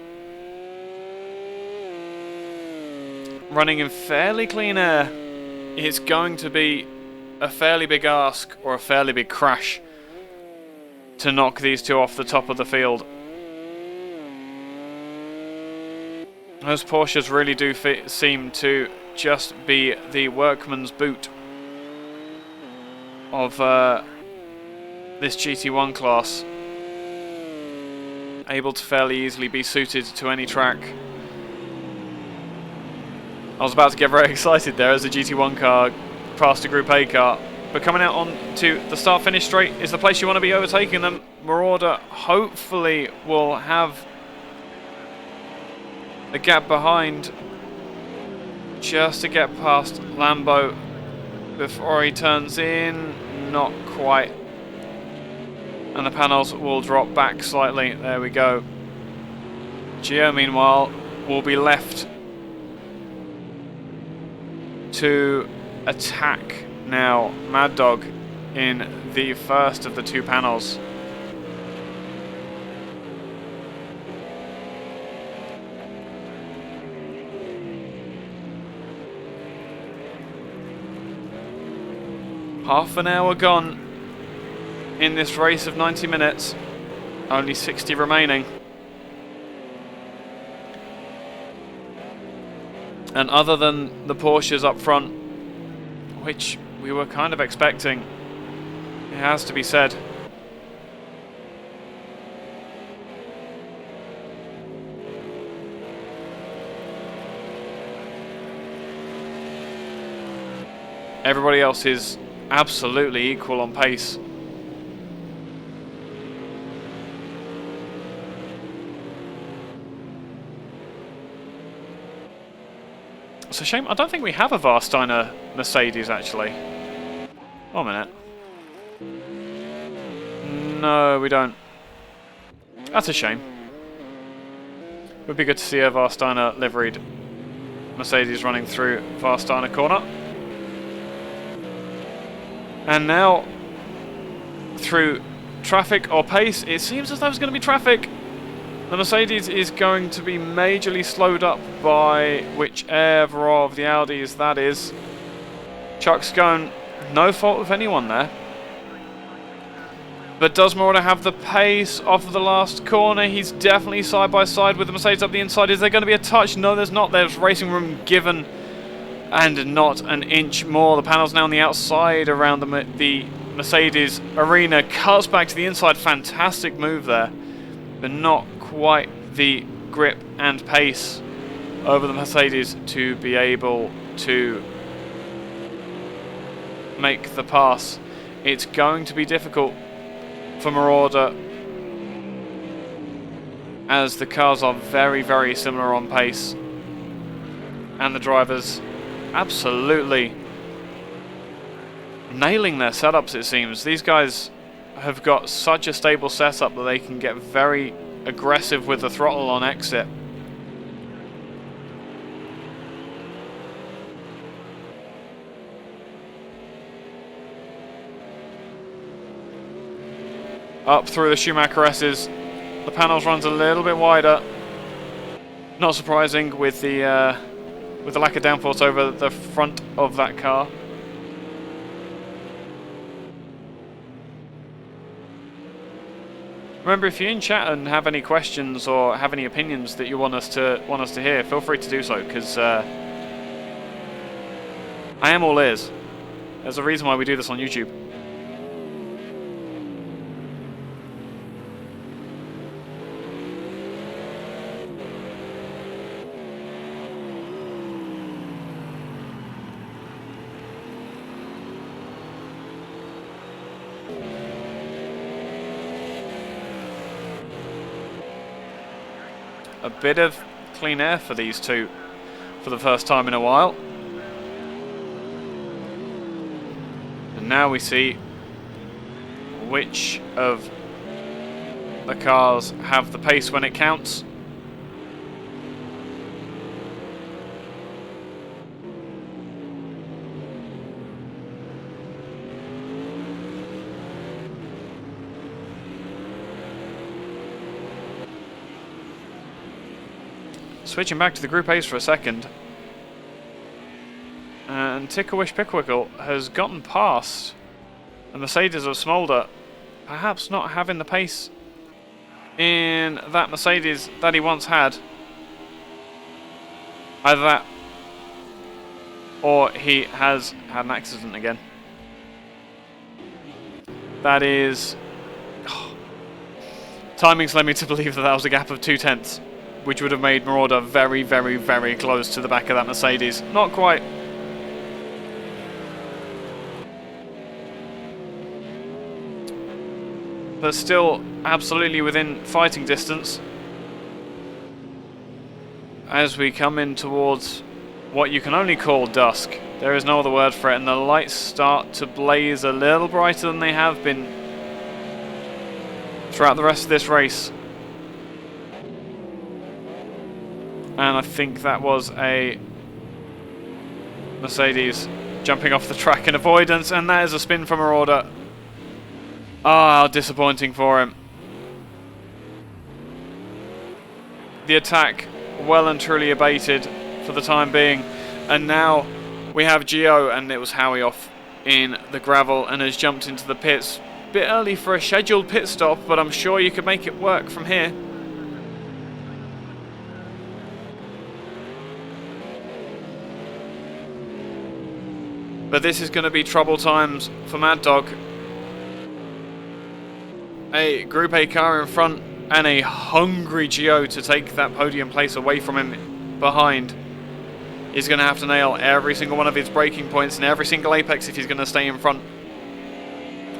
running in fairly clean air. It's going to be a fairly big ask or a fairly big crash to knock these two off the top of the field. Those Porsches really do seem to just be the workman's boot of this GT1 class, able to fairly easily be suited to any track. I was about to get very excited there as a GT1 car passed a Group A car. But coming out on to the start-finish straight is the place you want to be overtaking them. Marauder hopefully will have a gap behind just to get past Lambo before he turns in. Not quite. And the panels will drop back slightly. There we go. Gio, meanwhile, will be left to attack now Mad Dog in the first of the two panels. Half an hour gone in this race of 90 minutes. Only 60 remaining. And other than the Porsches up front, which we were kind of expecting, it has to be said, everybody else is absolutely equal on pace. It's a shame. I don't think we have a Warsteiner Mercedes, actually. Oh, a minute. No, we don't. That's a shame. It would be good to see a Warsteiner liveried Mercedes running through Warsteiner corner. And now, through traffic or pace, it seems as though it's going to be traffic. The Mercedes is going to be majorly slowed up by whichever of the Audis that is. Chuck Scone, no fault with anyone there. But does Marauder have the pace off of the last corner? He's definitely side by side with the Mercedes up the inside. Is there going to be a touch? No, there's not. There's racing room given and not an inch more. The panel's now on the outside around the Mercedes arena. Cuts back to the inside. Fantastic move there. But not quite the grip and pace over the Mercedes to be able to make the pass. It's going to be difficult for Marauder, as the cars are very, very similar on pace, and the drivers absolutely nailing their setups, it seems. These guys have got such a stable setup that they can get very aggressive with the throttle on exit. Up through the Schumacher S's. The panels runs a little bit wider. Not surprising with the lack of downforce over the front of that car. Remember, if you're in chat and have any questions or have any opinions that you want us to hear, feel free to do so, because I am all ears. There's a reason why we do this on YouTube. A bit of clean air for these two for the first time in a while. And now we see which of the cars have the pace when it counts. Switching back to the Group A's for a second, and Tickawish Pickwickle has gotten past the Mercedes of Smolder, perhaps not having the pace in that Mercedes that he once had. Either that, or he has had an accident again. That is... timing's led me to believe that that was a gap of 0.2, which would have made Marauder very, very, very close to the back of that Mercedes. Not quite. But still absolutely within fighting distance. As we come in towards what you can only call dusk. There is no other word for it, and the lights start to blaze a little brighter than they have been throughout the rest of this race. And I think that was a Mercedes jumping off the track in avoidance, and that is a spin from Marauder. Ah, how disappointing for him. The attack well and truly abated for the time being, and now we have Gio, and it was Howie off in the gravel and has jumped into the pits. Bit early for a scheduled pit stop, but I'm sure you could make it work from here. But this is going to be trouble times for Mad Dog. A Group A car in front and a hungry Gio to take that podium place away from him behind. He's going to have to nail every single one of his braking points and every single apex if he's going to stay in front.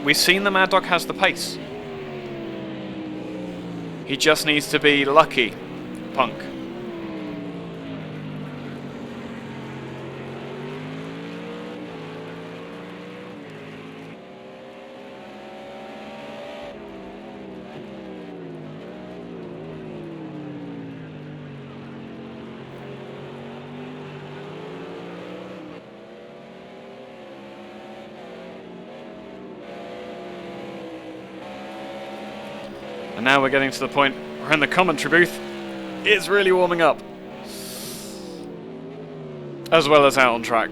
We've seen the Mad Dog has the pace. He just needs to be lucky, Punk. And now we're getting to the point where in the commentary booth, it's really warming up. As well as out on track.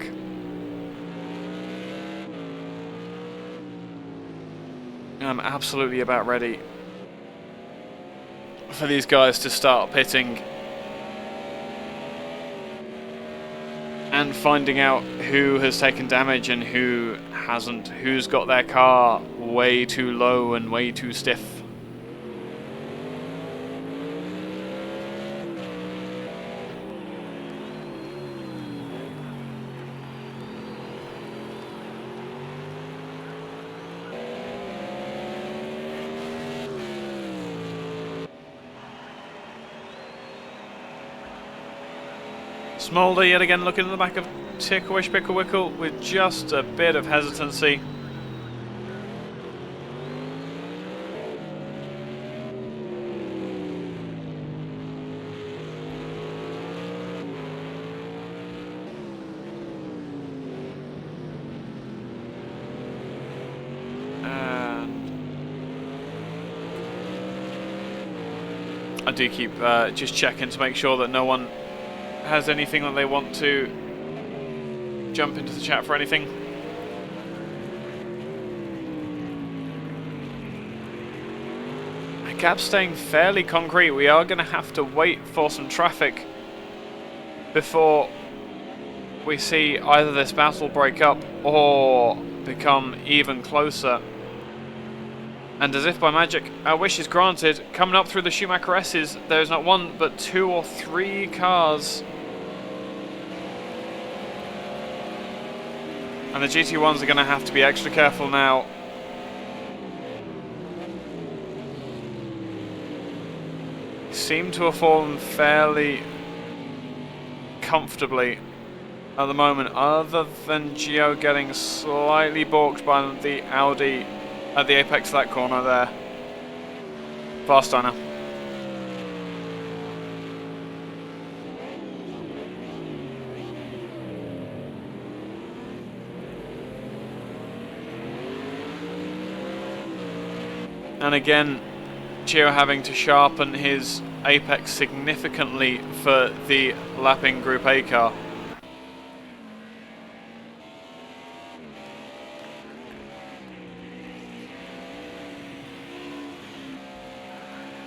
I'm absolutely about ready for these guys to start pitting and finding out who has taken damage and who hasn't, who's got their car way too low and way too stiff. Smolder yet again looking in the back of Ticklish Pickle Wickle with just a bit of hesitancy. And I do keep just checking to make sure that no one has anything that they want to jump into the chat for anything. The gap's staying fairly concrete. We are going to have to wait for some traffic before we see either this battle break up or become even closer. And as if by magic, our wish is granted. Coming up through the Schumacher S's, there's not one but 2 or 3 cars. And the GT1s are going to have to be extra careful now. Seem to have fallen fairly comfortably at the moment, other than Gio getting slightly balked by the Audi at the apex of that corner there. Fast Diner. And again, Gio having to sharpen his apex significantly for the lapping Group A car.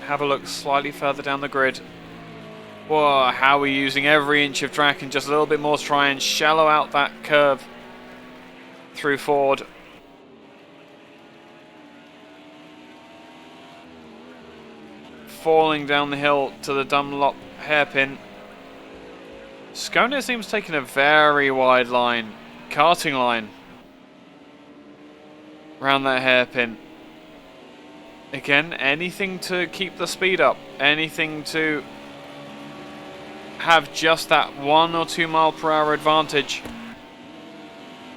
Have a look slightly further down the grid. Whoa, how we're using every inch of track and just a little bit more to try and shallow out that curve through Ford. Falling down the hill to the Dunlop hairpin. Skoda seems taking a very wide line, karting line, around that hairpin. Again, anything to keep the speed up, anything to have just that 1 or 2 mile per hour advantage.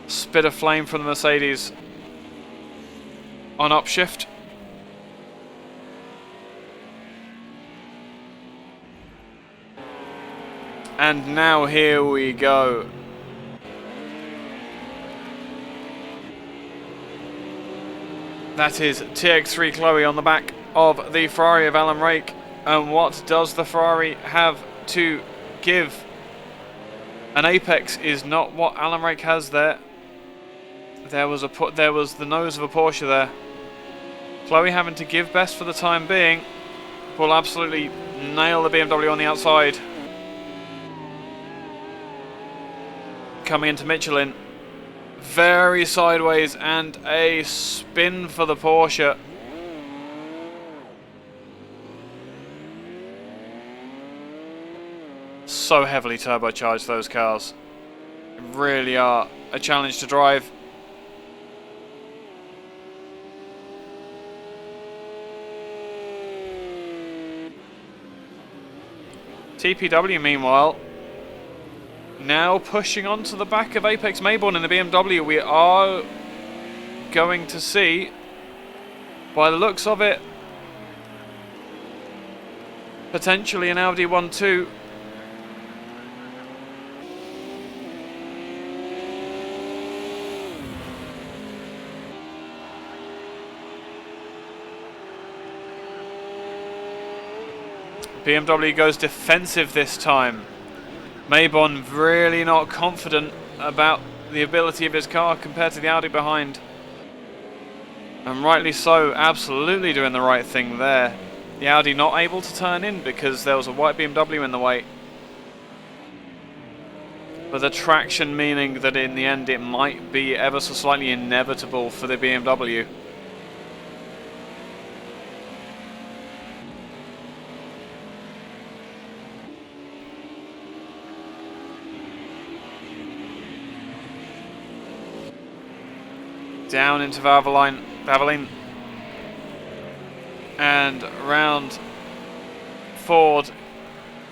Spit of flame from the Mercedes on upshift. And now here we go. That is TX3 Chloe on the back of the Ferrari of Alan Rake. And what does the Ferrari have to give? An apex is not what Alan Rake has there. There was the nose of a Porsche there. Chloe having to give best for the time being. Will absolutely nail the BMW on the outside. Coming into Michelin. Very sideways and a spin for the Porsche. So heavily turbocharged, those cars. Really are a challenge to drive. TPW, meanwhile, now pushing onto the back of Apex Mayborn in the BMW. We are going to see, by the looks of it, potentially an Audi 1-2. BMW goes defensive this time. Mayborn really not confident about the ability of his car compared to the Audi behind. And rightly so, absolutely doing the right thing there. The Audi not able to turn in because there was a white BMW in the way. But the traction meaning that in the end it might be ever so slightly inevitable for the BMW. Down into Valvoline, and round Ford,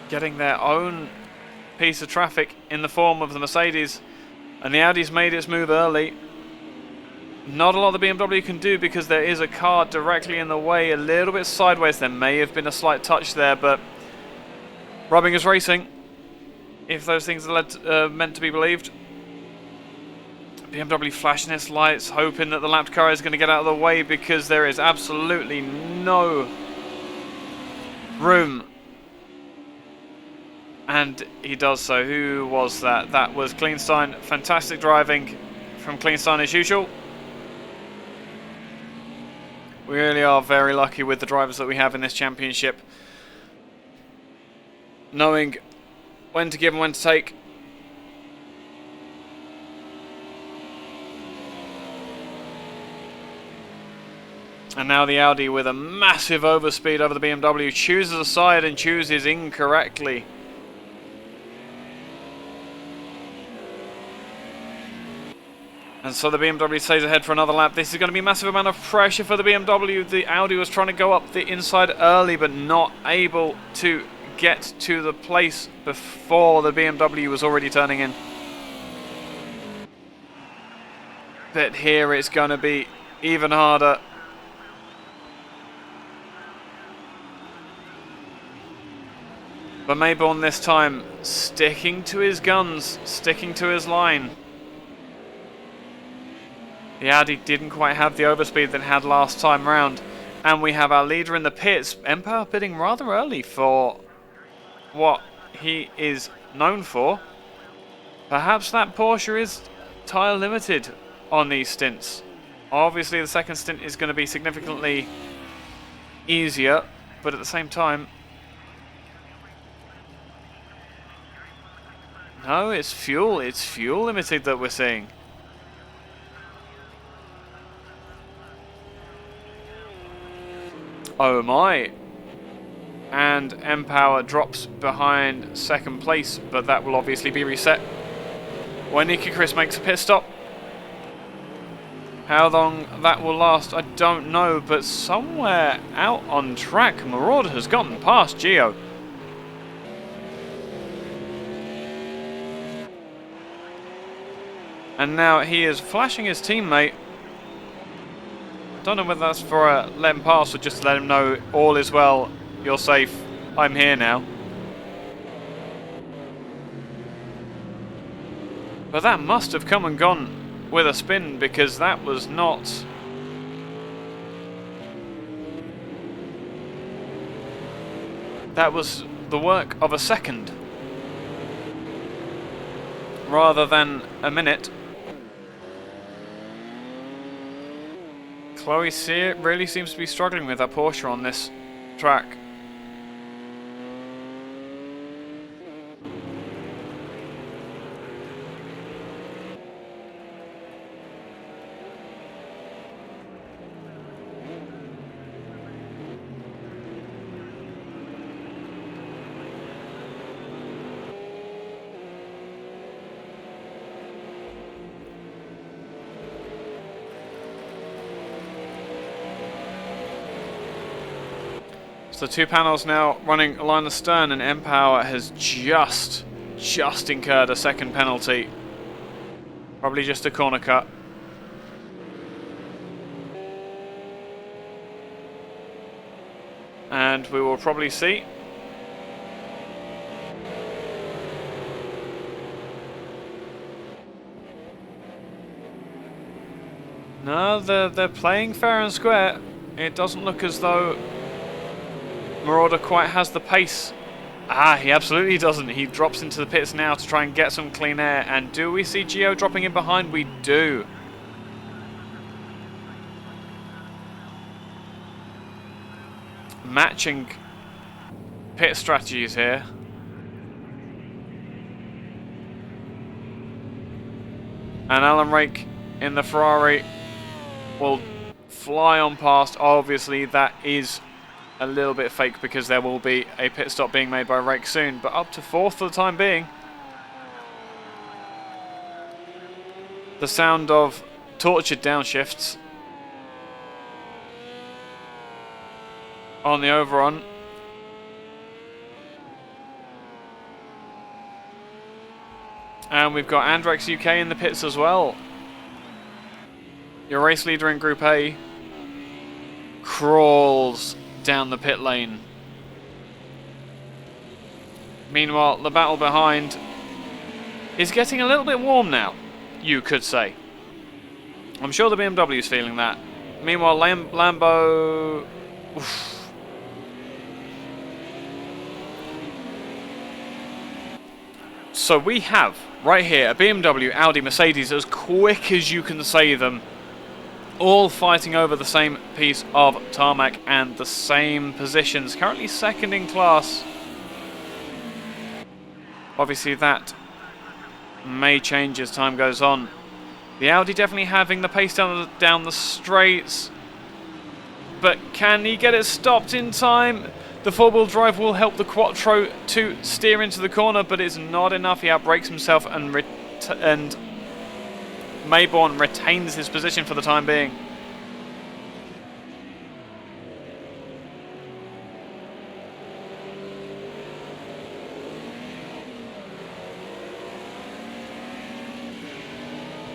getting their own piece of traffic in the form of the Mercedes, and the Audi's made its move early. Not a lot the BMW can do because there is a car directly in the way, a little bit sideways. There may have been a slight touch there, but rubbing is racing, if those things are meant to be believed. BMW flashing its lights, hoping that the lapped car is going to get out of the way because there is absolutely no room. And he does so. Who was that? That was Kleinstein. Fantastic driving from Kleinstein as usual. We really are very lucky with the drivers that we have in this championship. Knowing when to give and when to take. And now the Audi with a massive overspeed over the BMW chooses a side and chooses incorrectly. And so the BMW stays ahead for another lap. This is going to be a massive amount of pressure for the BMW. The Audi was trying to go up the inside early but not able to get to the place before the BMW was already turning in. But here it's going to be even harder. But Mayborn this time sticking to his guns, sticking to his line. The Audi didn't quite have the overspeed that it had last time round. And we have our leader in the pits, Empire, pitting rather early for what he is known for. Perhaps that Porsche is tyre limited on these stints. Obviously the second stint is going to be significantly easier, but at the same time, no, it's fuel limited that we're seeing. Oh my. And M-Power drops behind second place, but that will obviously be reset when Eike Chris makes a pit stop. How long that will last, I don't know, but somewhere out on track, Marauder has gotten past Gio. And now he is flashing his teammate. Don't know whether that's for a let him pass or just to let him know all is well, you're safe, I'm here now. But that must have come and gone with a spin because that was not... That was the work of a second rather than a minute. Chloe really seems to be struggling with her Porsche on this track. So 2 panels now running along the stern, and M-Power has just incurred a second penalty. Probably just a corner cut. And we will probably see no, they're playing fair and square. It doesn't look as though Marauder quite has the pace. He absolutely doesn't. He drops into the pits now to try and get some clean air. And do we see Gio dropping in behind? We do. Matching pit strategies here. And Alan Rake in the Ferrari will fly on past. Obviously, that is a little bit fake because there will be a pit stop being made by Rake soon, but up to 4th for the time being. The sound of tortured downshifts on the overrun. And we've got Andrex UK in the pits as well. Your race leader in Group A crawls down the pit lane. Meanwhile, the battle behind is getting a little bit warm now, you could say. I'm sure the BMW is feeling that. Meanwhile, Lambo... Oof. So we have, right here, a BMW, Audi, Mercedes, as quick as you can say them, all fighting over the same piece of tarmac and the same positions. Currently second in class. Obviously that may change as time goes on. The Audi definitely having the pace down the straights. But can he get it stopped in time? The 4-wheel drive will help the Quattro to steer into the corner, but it's not enough. He outbrakes himself and Mayborn retains his position for the time being.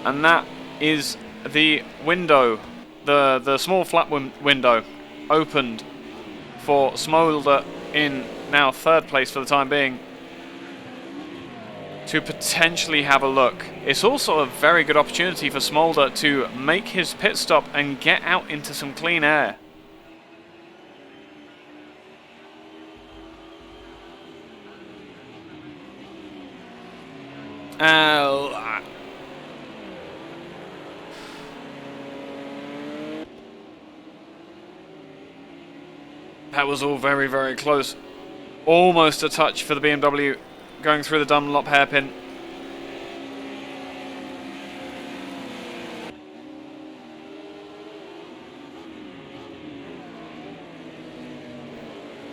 And that is the window, the small flat window opened for Smolder in now 3rd place for the time being, to potentially have a look. It's also a very good opportunity for Smolder to make his pit stop and get out into some clean air. That was all very, very close. Almost a touch for the BMW going through the Dunlop hairpin.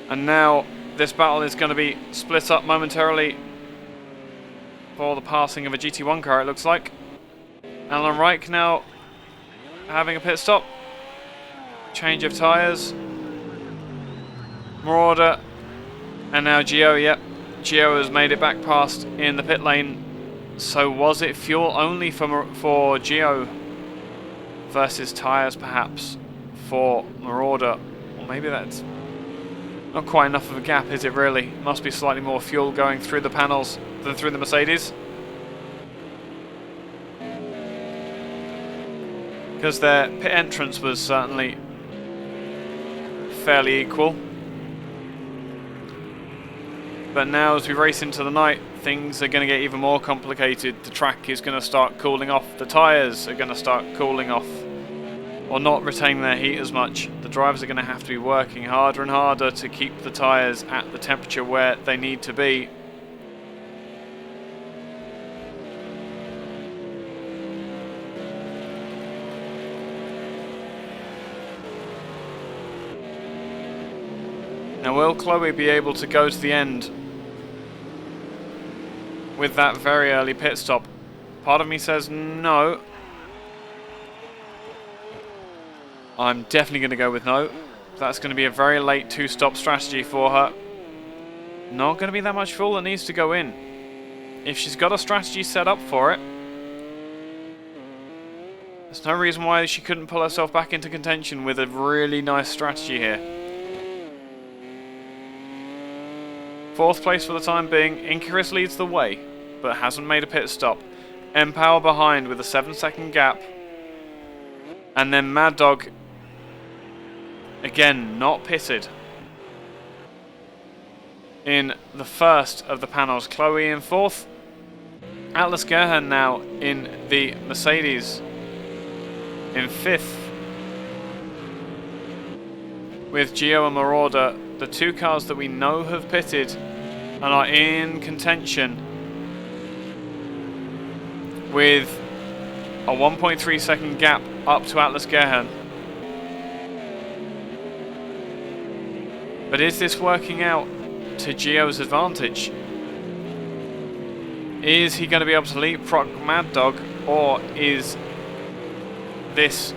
And now this battle is going to be split up momentarily for the passing of a GT1 car, it looks like. Alan Reich now having a pit stop. Change of tyres. Marauder. And now Gio, yep. Gio has made it back past in the pit lane. So was it fuel only for Gio versus tyres perhaps for Marauder? Or maybe that's not quite enough of a gap, is it really? Must be slightly more fuel going through the panels than through the Mercedes. Because their pit entrance was certainly fairly equal. But now as we race into the night, things are going to get even more complicated. The track is going to start cooling off. The tyres are going to start cooling off. or not retaining their heat as much. The drivers are going to have to be working harder and harder to keep the tyres at the temperature where they need to be. Now, will Chloe be able to go to the end with that very early pit stop? Part of me says no. I'm definitely going to go with no. That's going to be a very late two-stop strategy for her. Not going to be that much fuel that needs to go in. If she's got a strategy set up for it, there's no reason why she couldn't pull herself back into contention with a really nice strategy here. 4th place for the time being. Icarus leads the way, but hasn't made a pit stop. Empower behind with a 7-second gap. And then Mad Dog, again, not pitted. In the first of the panels, Chloe in 4th. Atlas Gerhan now in the Mercedes in 5th. With Gio and Marauder, the 2 cars that we know have pitted and are in contention with a 1.3 second gap up to Atlas Gerhan. But is this working out to Gio's advantage? Is he going to be able to leapfrog Mad Dog, or is this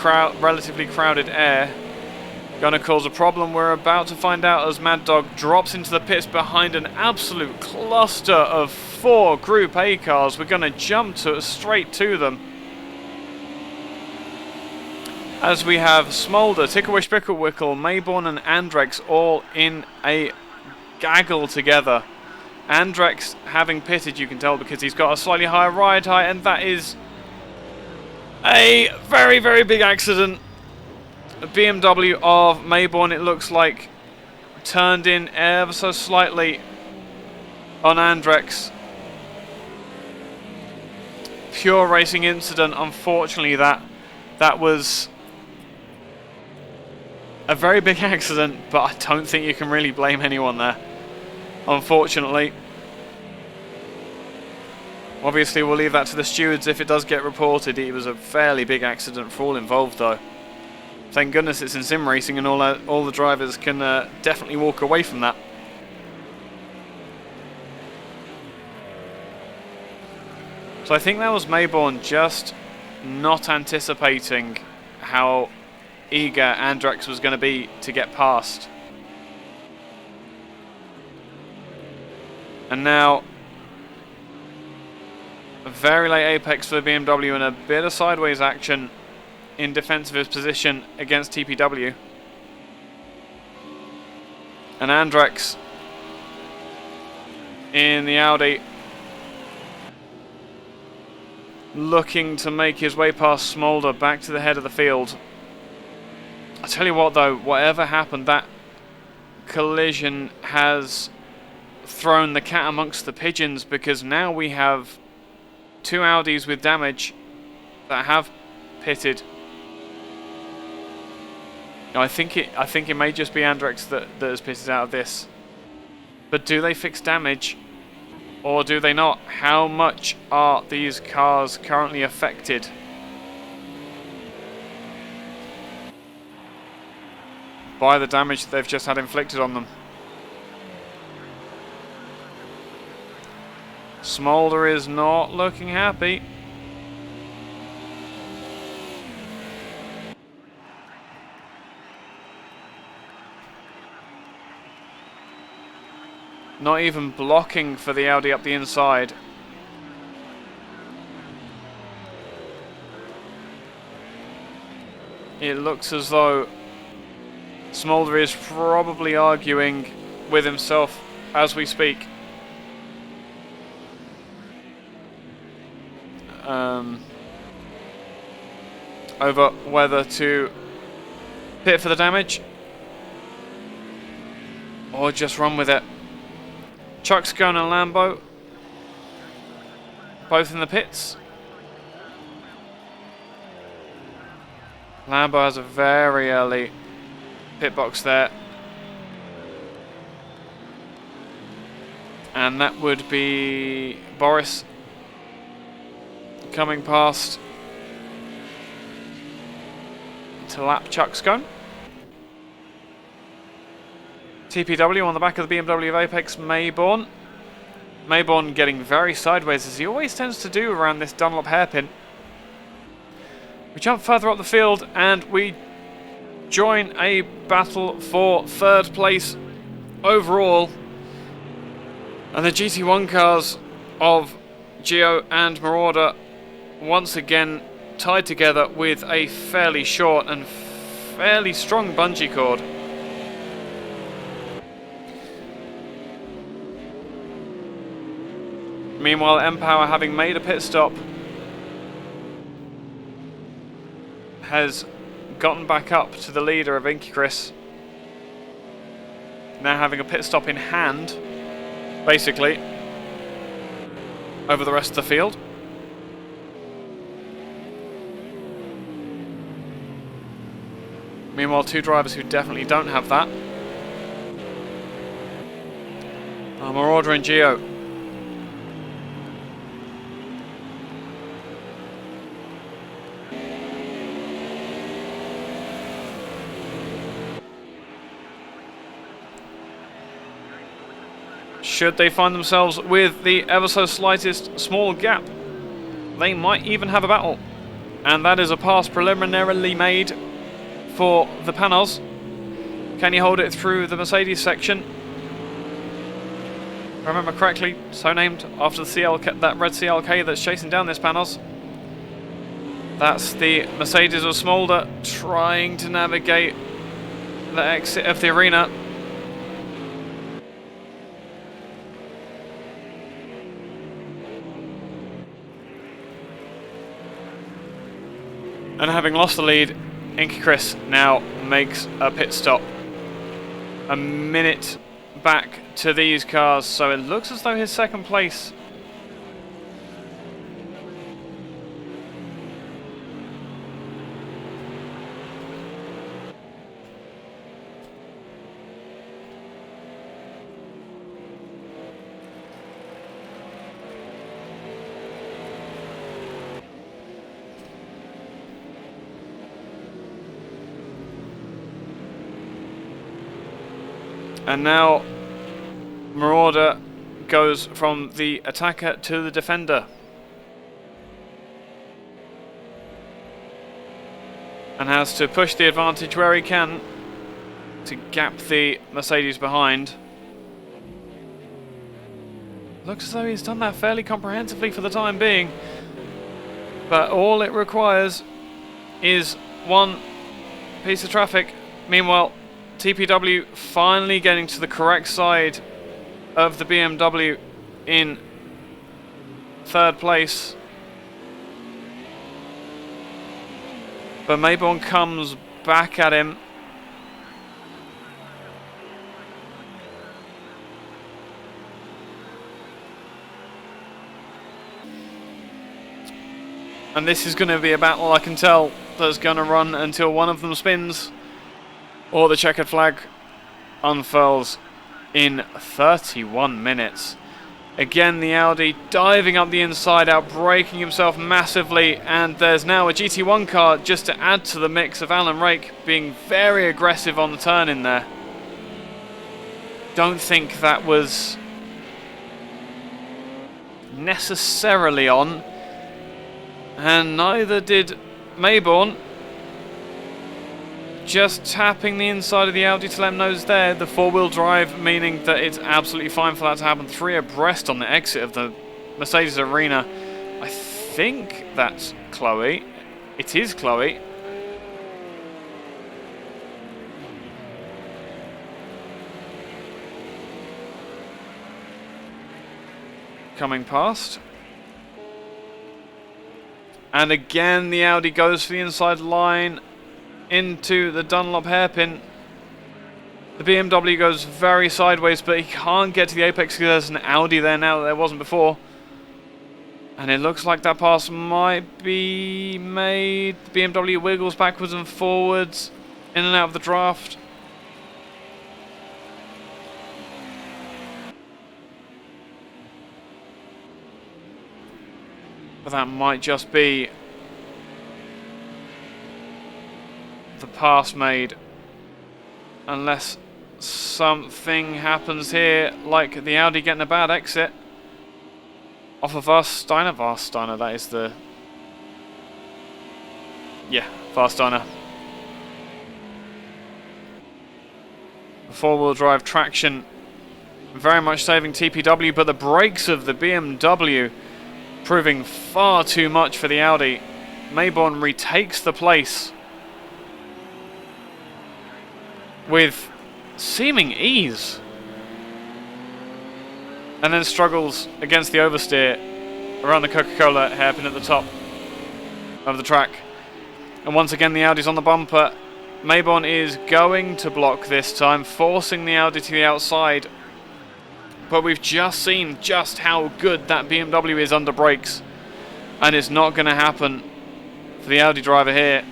relatively crowded air going to cause a problem? We're about to find out as Mad Dog drops into the pits behind an absolute cluster of 4 Group A cars. We're going to jump straight to them. As we have Smolder, Ticklewish Picklewickle, Mayborn and Andrex all in a gaggle together. Andrex having pitted, you can tell, because he's got a slightly higher ride height, and that is a very, very big accident. A BMW of Mayborn, it looks like, turned in ever so slightly on Andrex. Pure racing incident. Unfortunately, that was a very big accident, but I don't think you can really blame anyone there, unfortunately. Obviously, we'll leave that to the stewards if it does get reported. It was a fairly big accident for all involved, though. Thank goodness it's in sim racing and all the drivers can definitely walk away from that. So I think that was Mayborn just not anticipating how eager Andrex was going to be to get past. And now a very late apex for the BMW and a bit of sideways action in defense of his position against TPW. And Andrex in the Audi looking to make his way past Smolder back to the head of the field. I tell you what though, whatever happened, that collision has thrown the cat amongst the pigeons, because now we have 2 Audis with damage that have pitted. Now, I think it may just be Andrex that has pitted out of this. But do they fix damage or do they not? How much are these cars currently affected? By the damage that they've just had inflicted on them. Smolder is not looking happy. Not even blocking for the Audi up the inside. It looks as though Smolder is probably arguing with himself as we speak. Over whether to pit for the damage or just run with it. Chuck Scone and Lambo both in the pits. Lambo has a very early pit box there. And that would be Boris coming past to lap Chuck's gun. TPW on the back of the BMW of Apex Mayborn. Mayborn getting very sideways as he always tends to do around this Dunlop hairpin. We jump further up the field and we join a battle for third place overall. And the GT1 cars of Gio and Marauder once again tied together with a fairly short and fairly strong bungee cord. Meanwhile, M-Power, having made a pit stop, has gotten back up to the leader of Eike Chris. Now having a pit stop in hand, basically, over the rest of the field. Meanwhile, two drivers who definitely don't have that are Marauder and Gio. Should they find themselves with the ever so slightest small gap, they might even have a battle. And that is a pass preliminarily made for the Panos. Can you hold it through the Mercedes section? If I remember correctly, so named after the CLK, that red CLK that's chasing down this Panos. That's the Mercedes of Smolder trying to navigate the exit of the arena. And having lost the lead, Eike Chris now makes a pit stop. A minute back to these cars, so it looks as though his second place and now Marauder goes from the attacker to the defender. And has to push the advantage where he can to gap the Mercedes behind. Looks as though he's done that fairly comprehensively for the time being. But all it requires is one piece of traffic. Meanwhile, TPW finally getting to the correct side of the BMW in third place. But Mayborn comes back at him. And this is going to be a battle, I can tell, that's going to run until one of them spins or the checkered flag unfurls in 31 minutes. Again, the Audi diving up the inside out, braking himself massively, and there's now a GT1 car just to add to the mix of Alan Rake being very aggressive on the turn in there. Don't think that was necessarily on, and neither did Mayborn. Just tapping the inside of the Audi to let him know it's there. The four-wheel drive, meaning that it's absolutely fine for that to happen. Three abreast on the exit of the Mercedes arena. I think that's Chloe. It is Chloe. Coming past. And again, the Audi goes for the inside line into the Dunlop hairpin. The BMW goes very sideways, but he can't get to the apex because there's an Audi there now that there wasn't before. And it looks like that pass might be made. The BMW wiggles backwards and forwards, in and out of the draft. But that might just be the pass made, unless something happens here, like the Audi getting a bad exit off of Varsteiner, that is the... yeah, Varsteiner. Four-wheel drive traction, very much saving TPW, but the brakes of the BMW proving far too much for the Audi. Mayborn retakes the place with seeming ease, and then struggles against the oversteer around the Coca-Cola hairpin at the top of the track. And once again the Audi's on the bumper. Mayborn is going to block this time, forcing the Audi to the outside. But we've just seen just how good that BMW is under brakes, and it's not going to happen for the Audi driver here.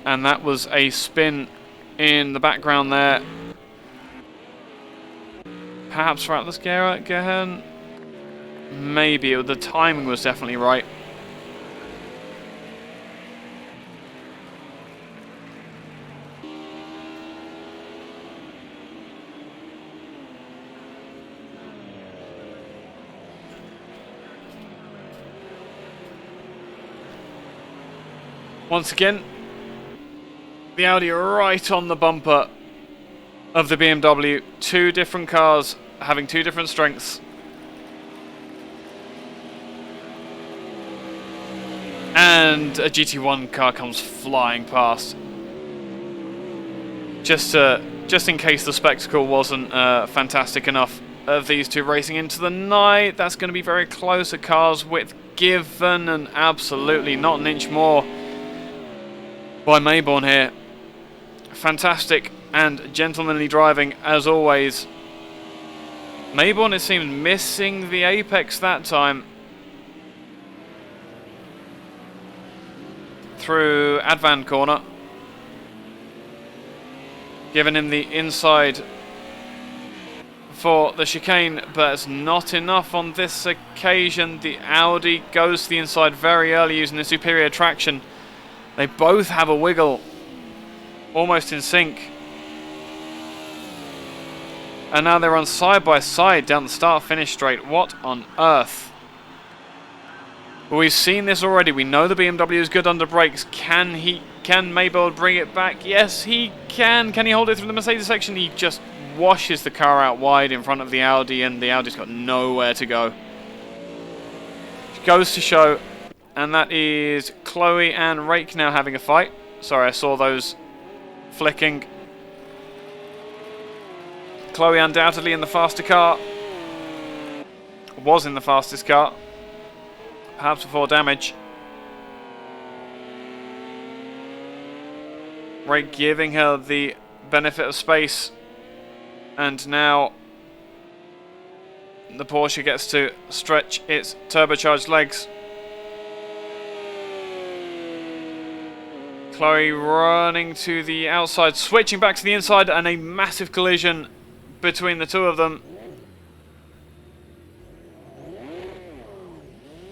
And that was a spin in the background there. Perhaps throughout this Gehen. Maybe. The timing was definitely right. Once again, the Audi right on the bumper of the BMW. Two different cars having two different strengths. And a GT1 car comes flying past. Just in case the spectacle wasn't fantastic enough of these two racing into the night. That's going to be very close. A car's width given, and absolutely not an inch more by Mayborn here. Fantastic and gentlemanly driving as always. Mayborn, it seems, missing the apex that time through Advan corner, giving him the inside for the chicane, but it's not enough on this occasion. The Audi goes to the inside very early using the superior traction. They both have a wiggle, almost in sync. And now they run side by side down the start-finish straight. What on earth? Well, we've seen this already. We know the BMW is good under brakes. Can Mayborn bring it back? Yes, he can. Can he hold it through the Mercedes section? He just washes the car out wide in front of the Audi, and the Audi's got nowhere to go. It goes to show, and that is Chloe and Rake now having a fight. Sorry, I saw those flicking. Chloe undoubtedly in the faster car. Was in the fastest car. Perhaps before damage. Rake giving her the benefit of space. And now the Porsche gets to stretch its turbocharged legs. Chloe running to the outside, switching back to the inside, and a massive collision between the two of them.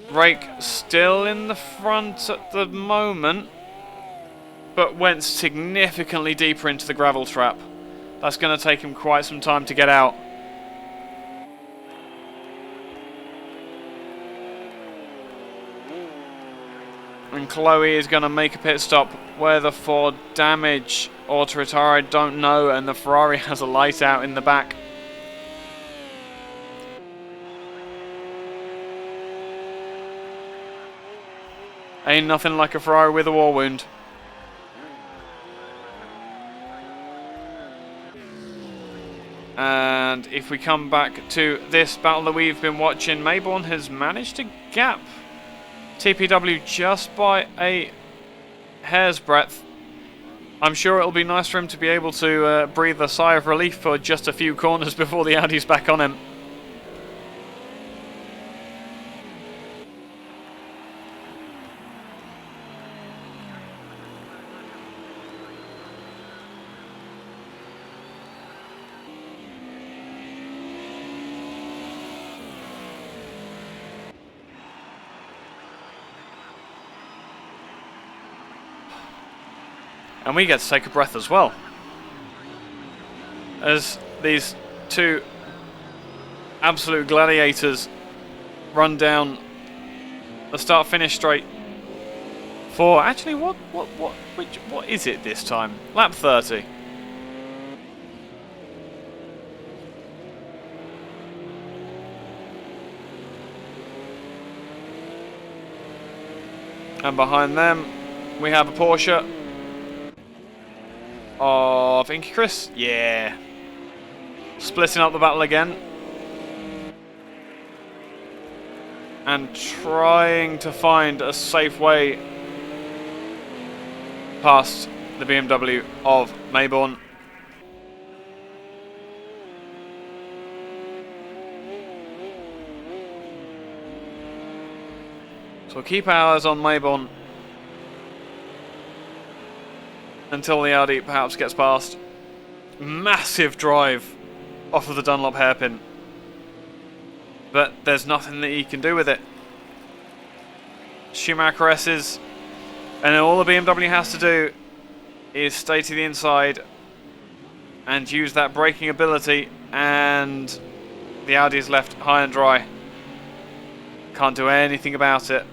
Rake still in the front at the moment, but went significantly deeper into the gravel trap. That's going to take him quite some time to get out. And Chloe is going to make a pit stop, whether for damage or to retire, I don't know, and the Ferrari has a light out in the back. Ain't nothing like a Ferrari with a war wound. And if we come back to this battle that we've been watching, Mayborn has managed to gap TPW just by a hair's breadth. I'm sure it'll be nice for him to be able to breathe a sigh of relief for just a few corners before the Audi's back on him. And we get to take a breath as well, as these two absolute gladiators run down the start-finish straight for actually what is it this time? Lap 30. And behind them we have a Porsche of Chris, yeah, splitting up the battle again and trying to find a safe way past the BMW of Mayborn. So we'll keep our eyes on Mayborn until the Audi perhaps gets past. Massive drive off of the Dunlop hairpin, but there's nothing that he can do with it. Schumacher S's, and all the BMW has to do is stay to the inside and use that braking ability, and the Audi is left high and dry. Can't do anything about it.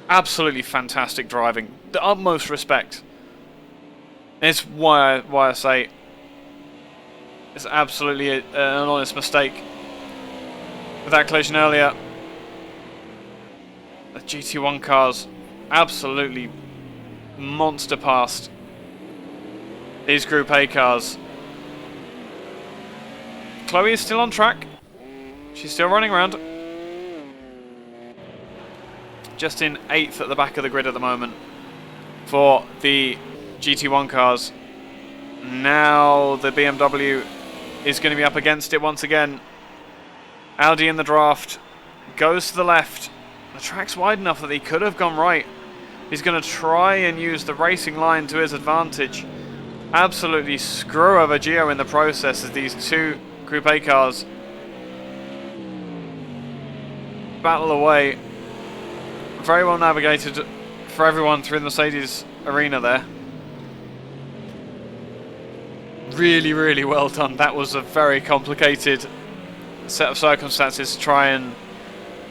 Absolutely fantastic driving. The utmost respect. It's why I say it's absolutely an honest mistake. With that collision earlier, the GT1 cars absolutely monster passed these Group A cars. Chloe is still on track. She's still running around. Just in 8th at the back of the grid at the moment for the GT1 cars. Now the BMW is going to be up against it once again. Audi in the draft goes to the left. The track's wide enough that he could have gone right. He's going to try and use the racing line to his advantage. Absolutely screw over Gio in the process as these two Group A cars battle away. Very well navigated for everyone through the Mercedes arena there. Really, really well done. That was a very complicated set of circumstances to try and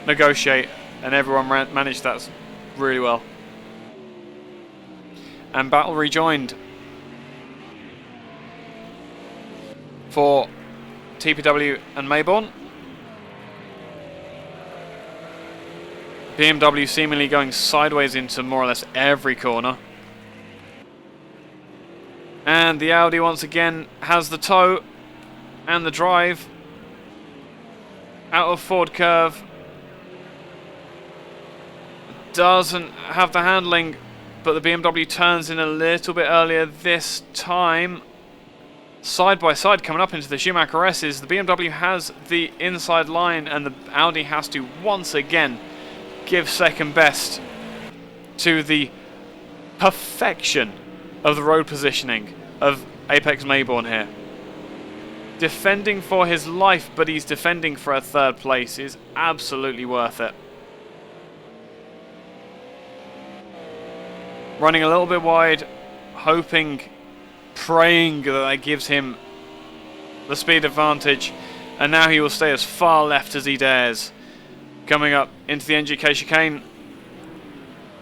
negotiate, and everyone managed that really well. And battle rejoined for TPW and Mayborn. BMW seemingly going sideways into more or less every corner. And the Audi once again has the toe and the drive out of Ford curve. Doesn't have the handling, but the BMW turns in a little bit earlier this time. Side by side coming up into the Schumacher S's. The BMW has the inside line and the Audi has to once again give second best to the perfection of the road positioning of Apex Mayborn here. Defending for his life, but he's defending for a third place is absolutely worth it. Running a little bit wide, hoping, praying that that gives him the speed advantage, and now he will stay as far left as he dares. Coming up into the NGK chicane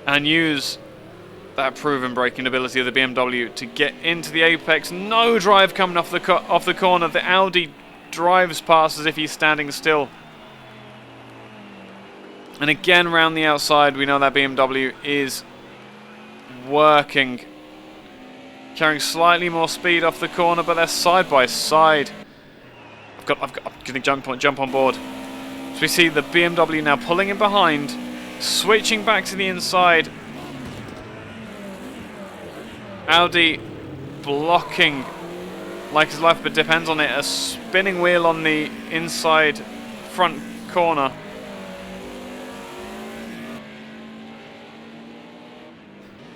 and use that proven braking ability of the BMW to get into the apex. No drive coming off the corner. The Audi drives past as if he's standing still. And again round the outside, we know that BMW is working carrying slightly more speed off the corner, but they're side by side. I'm going to jump on board. So we see the BMW now pulling in behind, switching back to the inside. Audi blocking like his life, but depends on it. A spinning wheel on the inside front corner.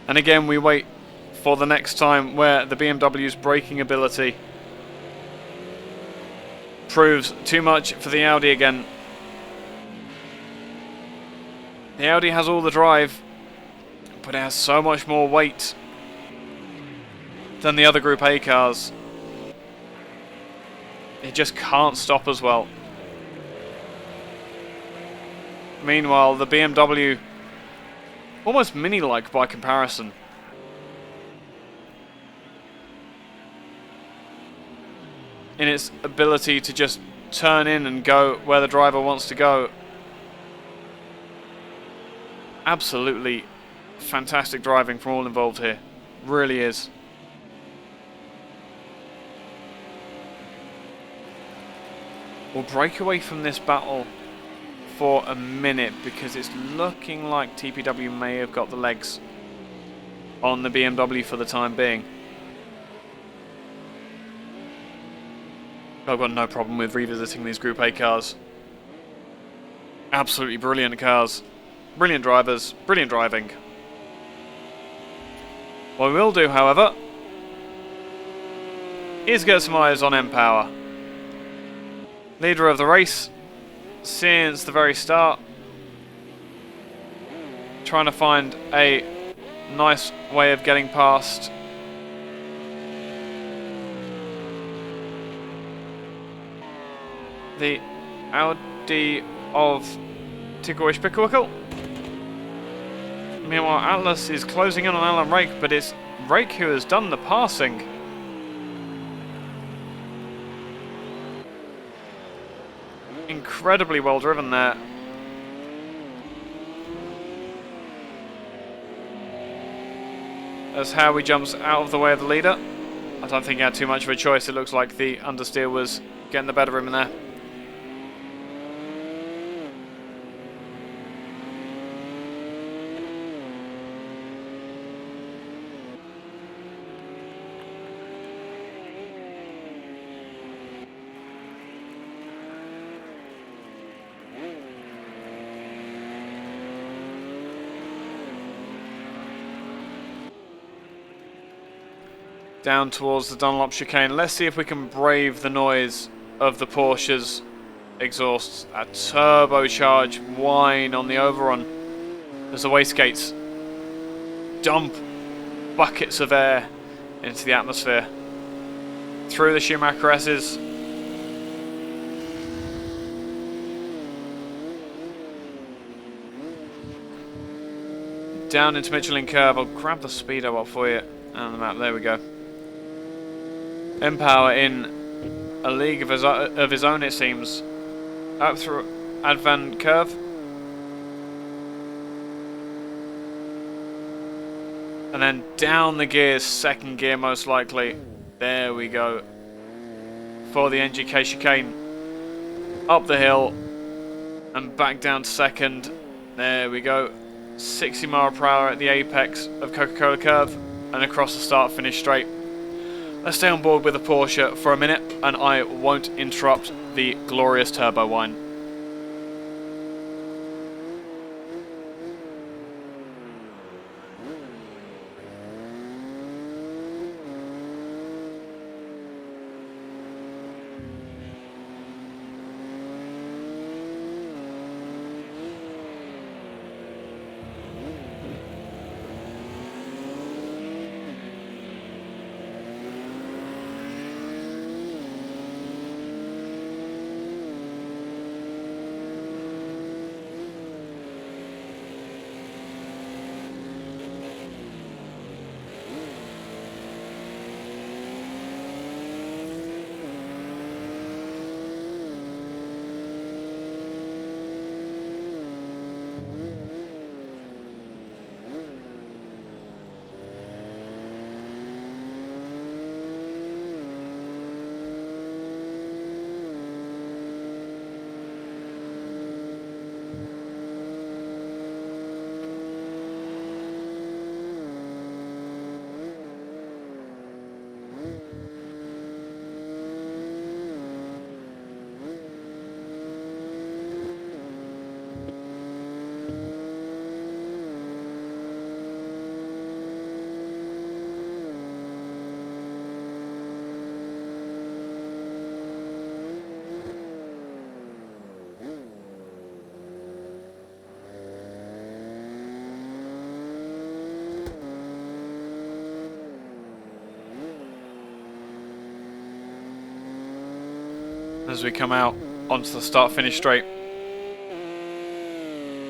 And again, we wait for the next time where the BMW's braking ability proves too much for the Audi again. The Audi has all the drive, but it has so much more weight than the other Group A cars. It just can't stop as well. Meanwhile, the BMW, almost mini-like by comparison. In its ability to just turn in and go where the driver wants to go. Absolutely fantastic driving from all involved here. Really is. We'll break away from this battle for a minute because it's looking like TPW may have got the legs on the BMW for the time being. I've got no problem with revisiting these Group A cars. Absolutely brilliant cars. Brilliant drivers. Brilliant driving. What we will do, however, is get some eyes on mPower. Leader of the race since the very start. Trying to find a nice way of getting past the Audi of Tigorish Pickwickle. Meanwhile, Atlas is closing in on Alan Rake, but it's Rake who has done the passing. Incredibly well driven there. As Howie jumps out of the way of the leader. I don't think he had too much of a choice. It looks like the understeer was getting the better of him in there. Down towards the Dunlop chicane. Let's see if we can brave the noise of the Porsche's exhausts. A turbocharged whine on the overrun as the wastegates dump buckets of air into the atmosphere. Through the Schumacher S's. Down into Michelin Curve. I'll grab the speedo up for you on the map. There we go. mPower in a league of his own, it seems. Up through Advan Curve. And then down the gears, second gear most likely. There we go. For the NGK chicane. Up the hill. And back down to second. There we go. 60 mph at the apex of Coca-Cola Curve. And across the start-finish straight. Let's stay on board with the Porsche for a minute, and I won't interrupt the glorious turbo whine. as we come out onto the start-finish straight.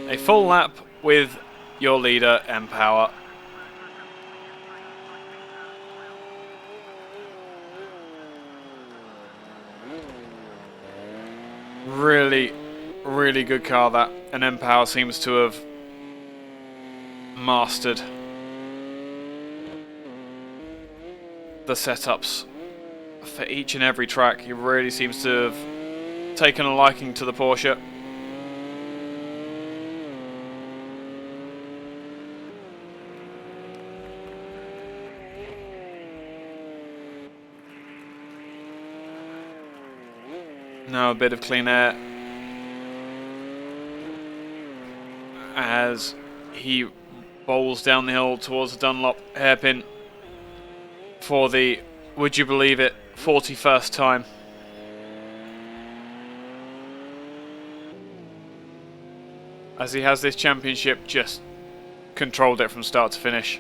A full lap with your leader, M-Power. Really, really good car that, and M-Power seems to have mastered the setups for each and every track. He really seems to have taken a liking to the Porsche. Now a bit of clean air as he bowls down the hill towards the Dunlop hairpin for the, would you believe it, 41st time. As he has this championship, just controlled it from start to finish.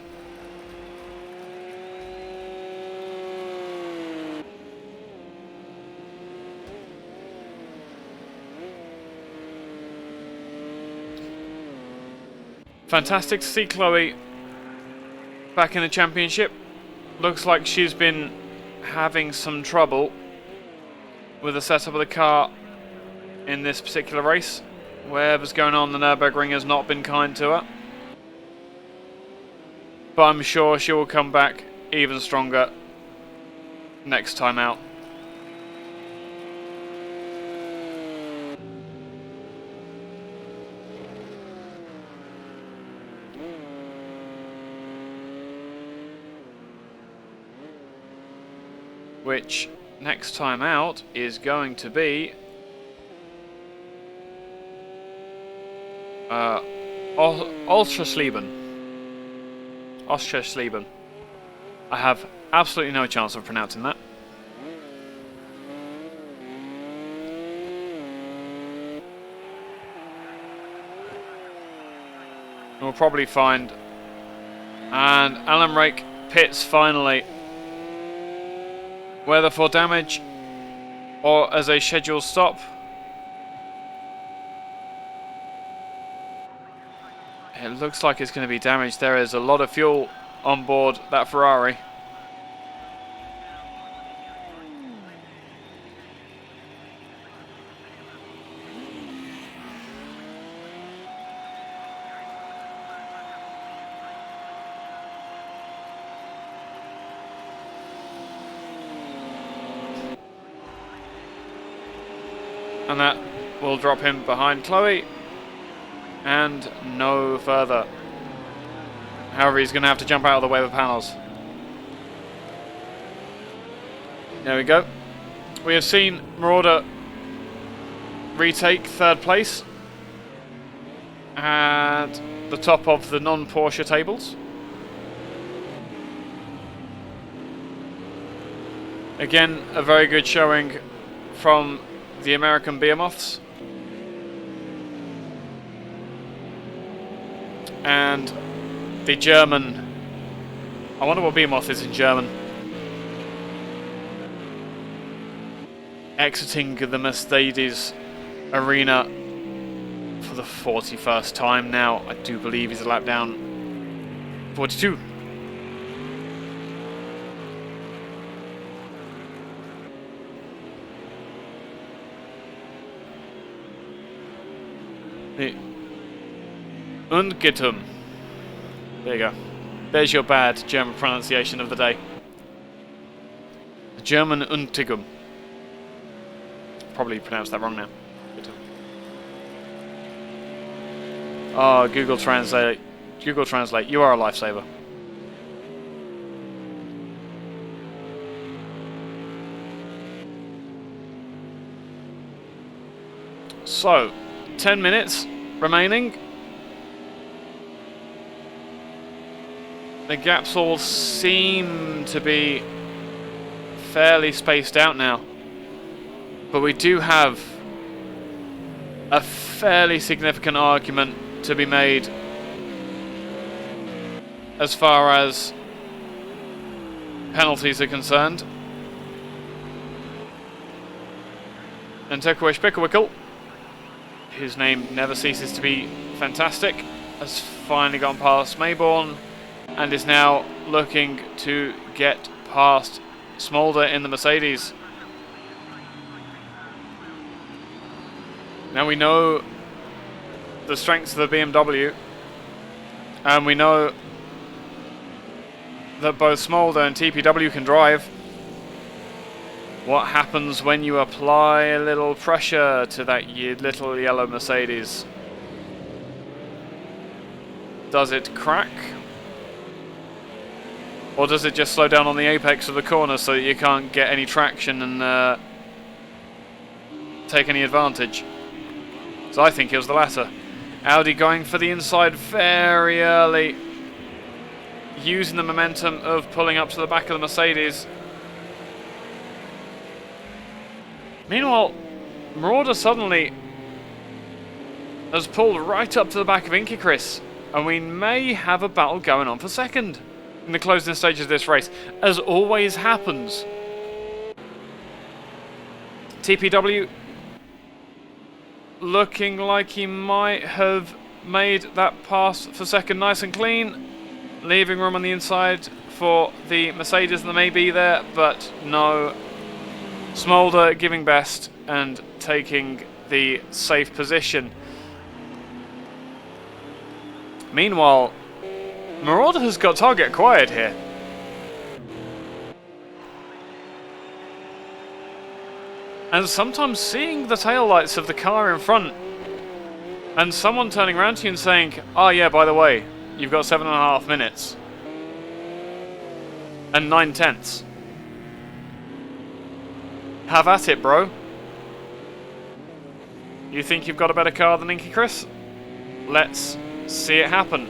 Fantastic to see Chloe back in the championship. Looks like she's been having some trouble with the setup of the car in this particular race. Whatever's going on, the Nürburgring has not been kind to her. But I'm sure she will come back even stronger next time out. Which, next time out, is going to be Oschersleben. I have absolutely no chance of pronouncing that. We'll probably find, and Alan Rake pits finally. Whether for damage or as a scheduled stop. It looks like it's going to be damage. There is a lot of fuel on board that Ferrari. And that will drop him behind Chloe. And no further. However, he's going to have to jump out of the way of the panels. There we go. We have seen Marauder retake third place at the top of the non-Porsche tables. Again, a very good showing from the American Behemoths. And the German, I wonder what Behemoth is in German. Exiting the Mercedes arena for the 41st time now. I do believe he's a lap down. 42. Ungetum. There you go. There's your bad German pronunciation of the day. German Untigum. Probably pronounced that wrong now. Oh, Google Translate. Google Translate. You are a lifesaver. So, 10 minutes remaining. The gaps all seem to be fairly spaced out now. But we do have a fairly significant argument to be made as far as penalties are concerned. And Turkish Picklewickle, whose name never ceases to be fantastic, has finally gone past Mayborn and is now looking to get past Smolder in the Mercedes. Now we know the strengths of the BMW, and we know that both Smolder and TPW can drive. What happens when you apply a little pressure to that little yellow Mercedes? Does it crack? Or does it just slow down on the apex of the corner so that you can't get any traction and take any advantage? So I think it was the latter. Audi going for the inside very early, using the momentum of pulling up to the back of the Mercedes. Meanwhile, Marauder suddenly has pulled right up to the back of Eike Sky, and we may have a battle going on for second in the closing stage of this race, as always happens. TPW looking like he might have made that pass for second nice and clean, leaving room on the inside for the Mercedes that may be there, but no. Smolder giving best and taking the safe position. Meanwhile, Marauder has got target acquired here. And sometimes seeing the taillights of the car in front and someone turning around to you and saying, "Oh yeah, by the way, you've got 7.5 minutes and 9/10. Have at it, bro. You think you've got a better car than Eike Sky? Let's see it happen."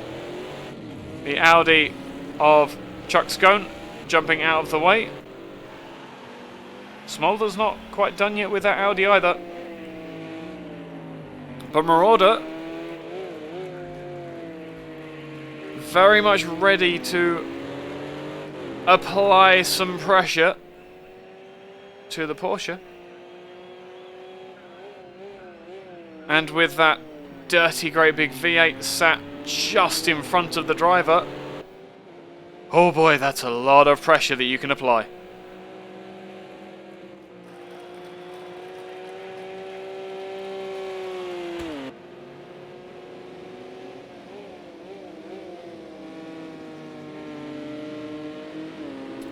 The Audi of Chuck Scone jumping out of the way. Smolder's not quite done yet with that Audi either. But Marauder very much ready to apply some pressure to the Porsche. And with that dirty great big V8 sat just in front of the driver, oh boy, that's a lot of pressure that you can apply.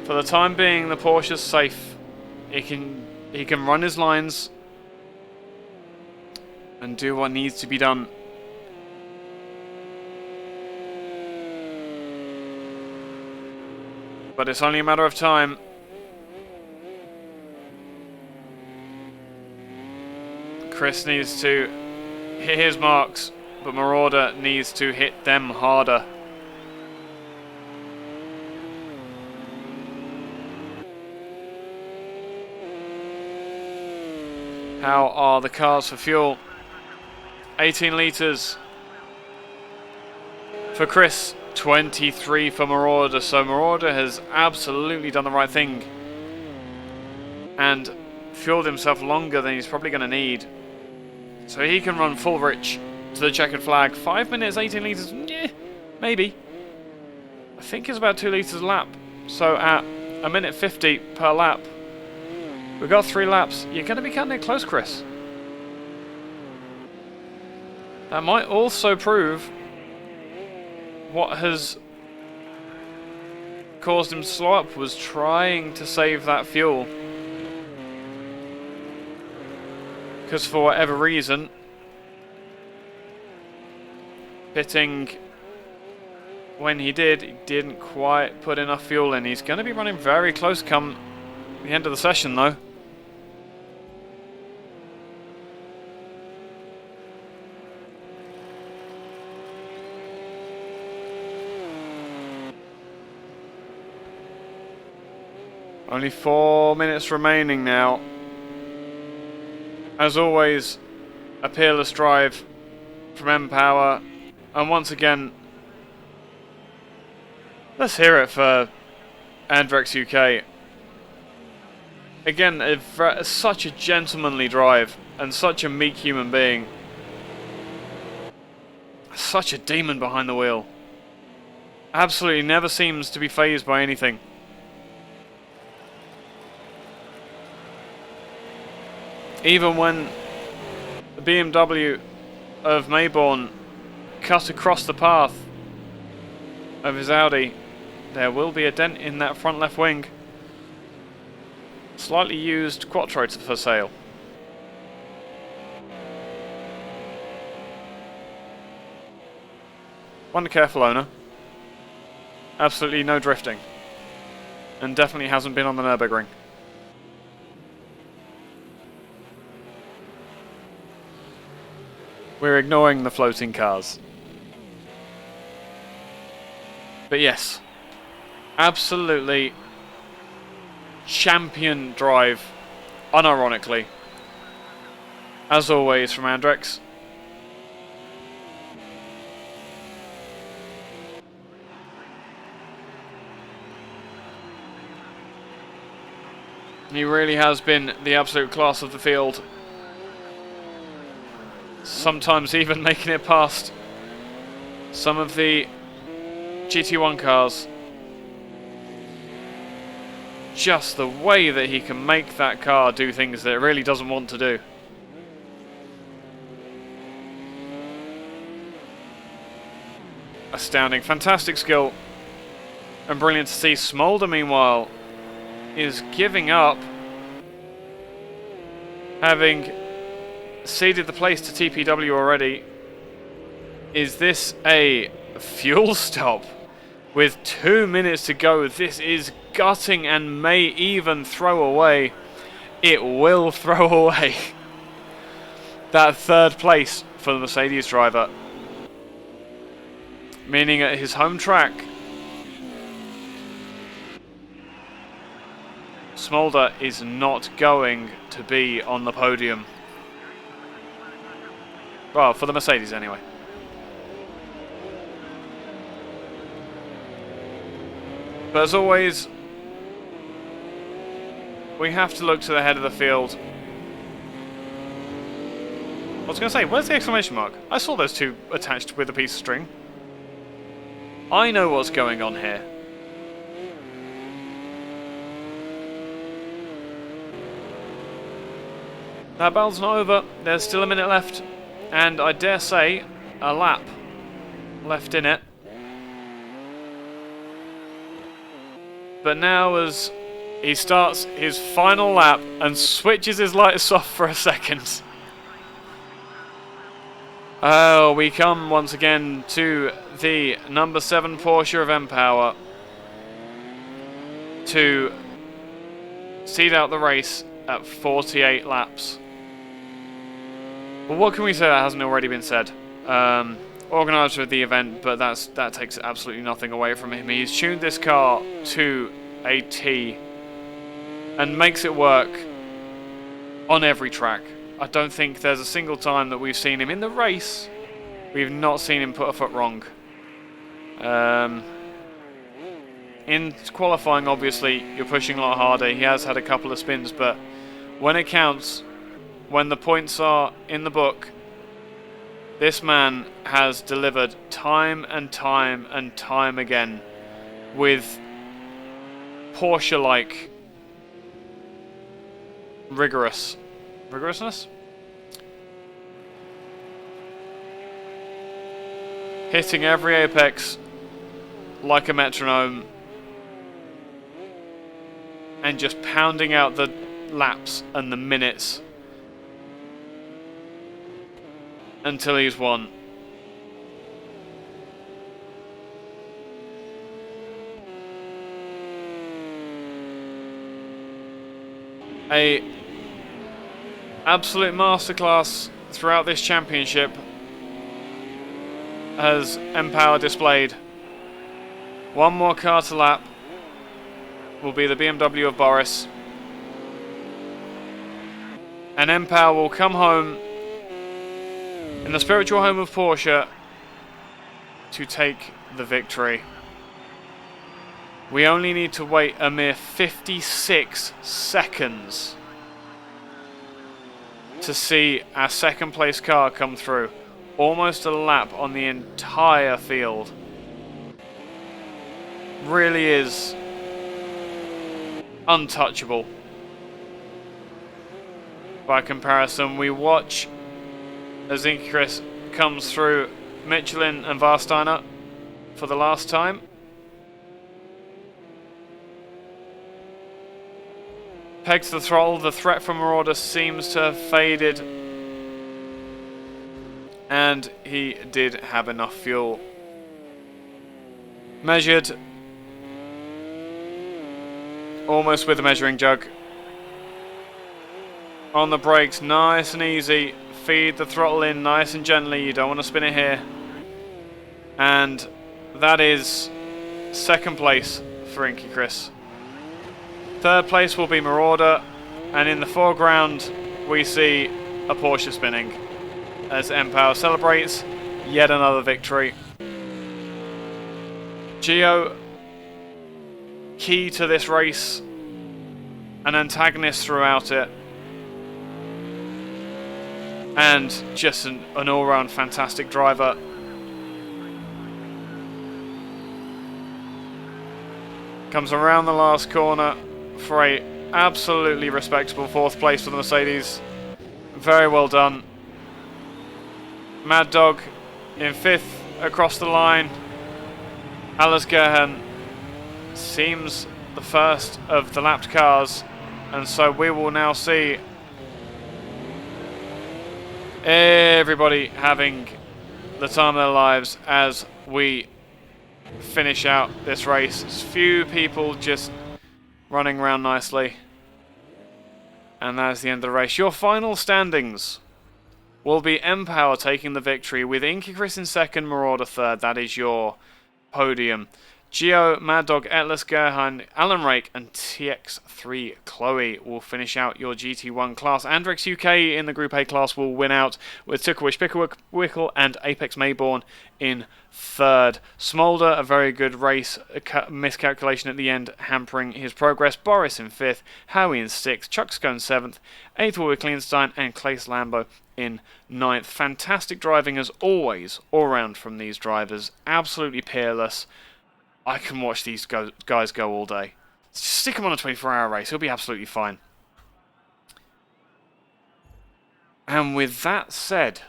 For the time being, the Porsche's safe. He can run his lines and do what needs to be done. But it's only a matter of time. Chris needs to hit his marks, but Marauder needs to hit them harder. How are the cars for fuel? 18 litres for Chris, 23 for Marauder. So Marauder has absolutely done the right thing and fueled himself longer than he's probably going to need. So he can run full rich to the checkered flag. 5 minutes, 18 litres, yeah, maybe. I think it's about 2 litres a lap. So at 1:50 per lap, we've got 3 laps. You're going to be cutting it close, Chris. That might also prove what has caused him to slow up was trying to save that fuel. Because for whatever reason, pitting when he didn't quite put enough fuel in. He's going to be running very close come the end of the session though. Only 4 minutes remaining now. As always, a peerless drive from M-Power. And once again, let's hear it for Andrex UK. Again, such a gentlemanly drive and such a meek human being. Such a demon behind the wheel. Absolutely never seems to be fazed by anything. Even when the BMW of Mayborn cut across the path of his Audi, there will be a dent in that front left wing. Slightly used Quattro for sale. One careful owner. Absolutely no drifting. And definitely hasn't been on the Nürburgring. We're ignoring the floating cars. But yes, absolutely champion drive, unironically. As always from Andrex. He really has been the absolute class of the field. Sometimes even making it past some of the GT1 cars. Just the way that he can make that car do things that it really doesn't want to do. Astounding. Fantastic skill. And brilliant to see. Smolder, meanwhile, is giving up, having ceded the place to TPW already. Is this a fuel stop? With 2 minutes to go, this is gutting and may even throw away. It will throw away that third place for the Mercedes driver. Meaning at his home track, Smolder is not going to be on the podium. Well, for the Mercedes anyway. But as always, we have to look to the head of the field. I was going to say, where's the exclamation mark? I saw those two attached with a piece of string. I know what's going on here. That battle's not over. There's still a minute left. And I dare say, a lap left in it. But now as he starts his final lap and switches his lights off for a second. Oh, we come once again to the number 7 Porsche of mPower to seed out the race at 48 laps. Well, what can we say that hasn't already been said? Organiser of the event, but that takes absolutely nothing away from him. He's tuned this car to a T and makes it work on every track. I don't think there's a single time that we've seen him in the race, we've not seen him put a foot wrong. In qualifying, obviously, you're pushing a lot harder. He has had a couple of spins, but when it counts, when the points are in the book, this man has delivered time and time and time again with Porsche-like rigorousness? Hitting every apex like a metronome and just pounding out the laps and the minutes until he's won. A absolute masterclass throughout this championship has mPower displayed. One more car to lap will be the BMW of Boris, and mPower will come home in the spiritual home of Porsche to take the victory. We only need to wait a mere 56 seconds to see our second place car come through. Almost a lap on the entire field. Really is untouchable. By comparison, we watch as Eike Chris comes through Michelin and Warsteiner for the last time. Pegs the throttle, the threat from Marauder seems to have faded. And he did have enough fuel. Measured. Almost with a measuring jug. On the brakes, nice and easy. Feed the throttle in nice and gently. You don't want to spin it here. And that is second place for Eike Chris. Third place will be Marauder, and in the foreground we see a Porsche spinning as mPower celebrates yet another victory. Gio, key to this race, an antagonist throughout it, and just an all-round fantastic driver. Comes around the last corner for a absolutely respectable fourth place for the Mercedes. Very well done. Mad Dog in fifth across the line. Alice Gerhan seems the first of the lapped cars, and so we will now see everybody having the time of their lives as we finish out this race. There's few people just running around nicely. And that is the end of the race. Your final standings will be mPower taking the victory with Eike Chris in second, Marauder third. That is your podium. Gio, Mad Dog, Atlas Gerhan, Alan Rake and TX3 Chloe will finish out your GT1 class. Andrex UK in the Group A class will win out with Tukawish Picklewickle and Apex Mayborn in third. Smolder, a very good race, a miscalculation at the end hampering his progress. Boris in fifth, Howie in sixth, Chuck Scone seventh, eighth Warwick Kleinstein and Claes Lambo in ninth. Fantastic driving as always, all round from these drivers. Absolutely peerless. I can watch these guys go all day. Just stick him on a 24-hour race. He'll be absolutely fine. And with that said,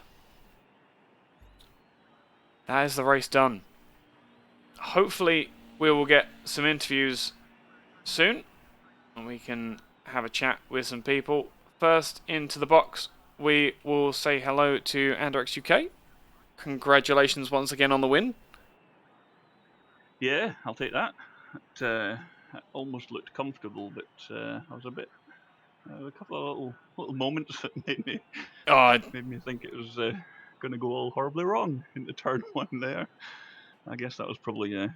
that is the race done. Hopefully we will get some interviews soon, and we can have a chat with some people. First into the box, we will say hello to Andrex UK. Congratulations once again on the win. Yeah, I'll take that. It almost looked comfortable, but I was a bit... a couple of little moments that made me think it was going to go all horribly wrong into turn one there. I guess that was probably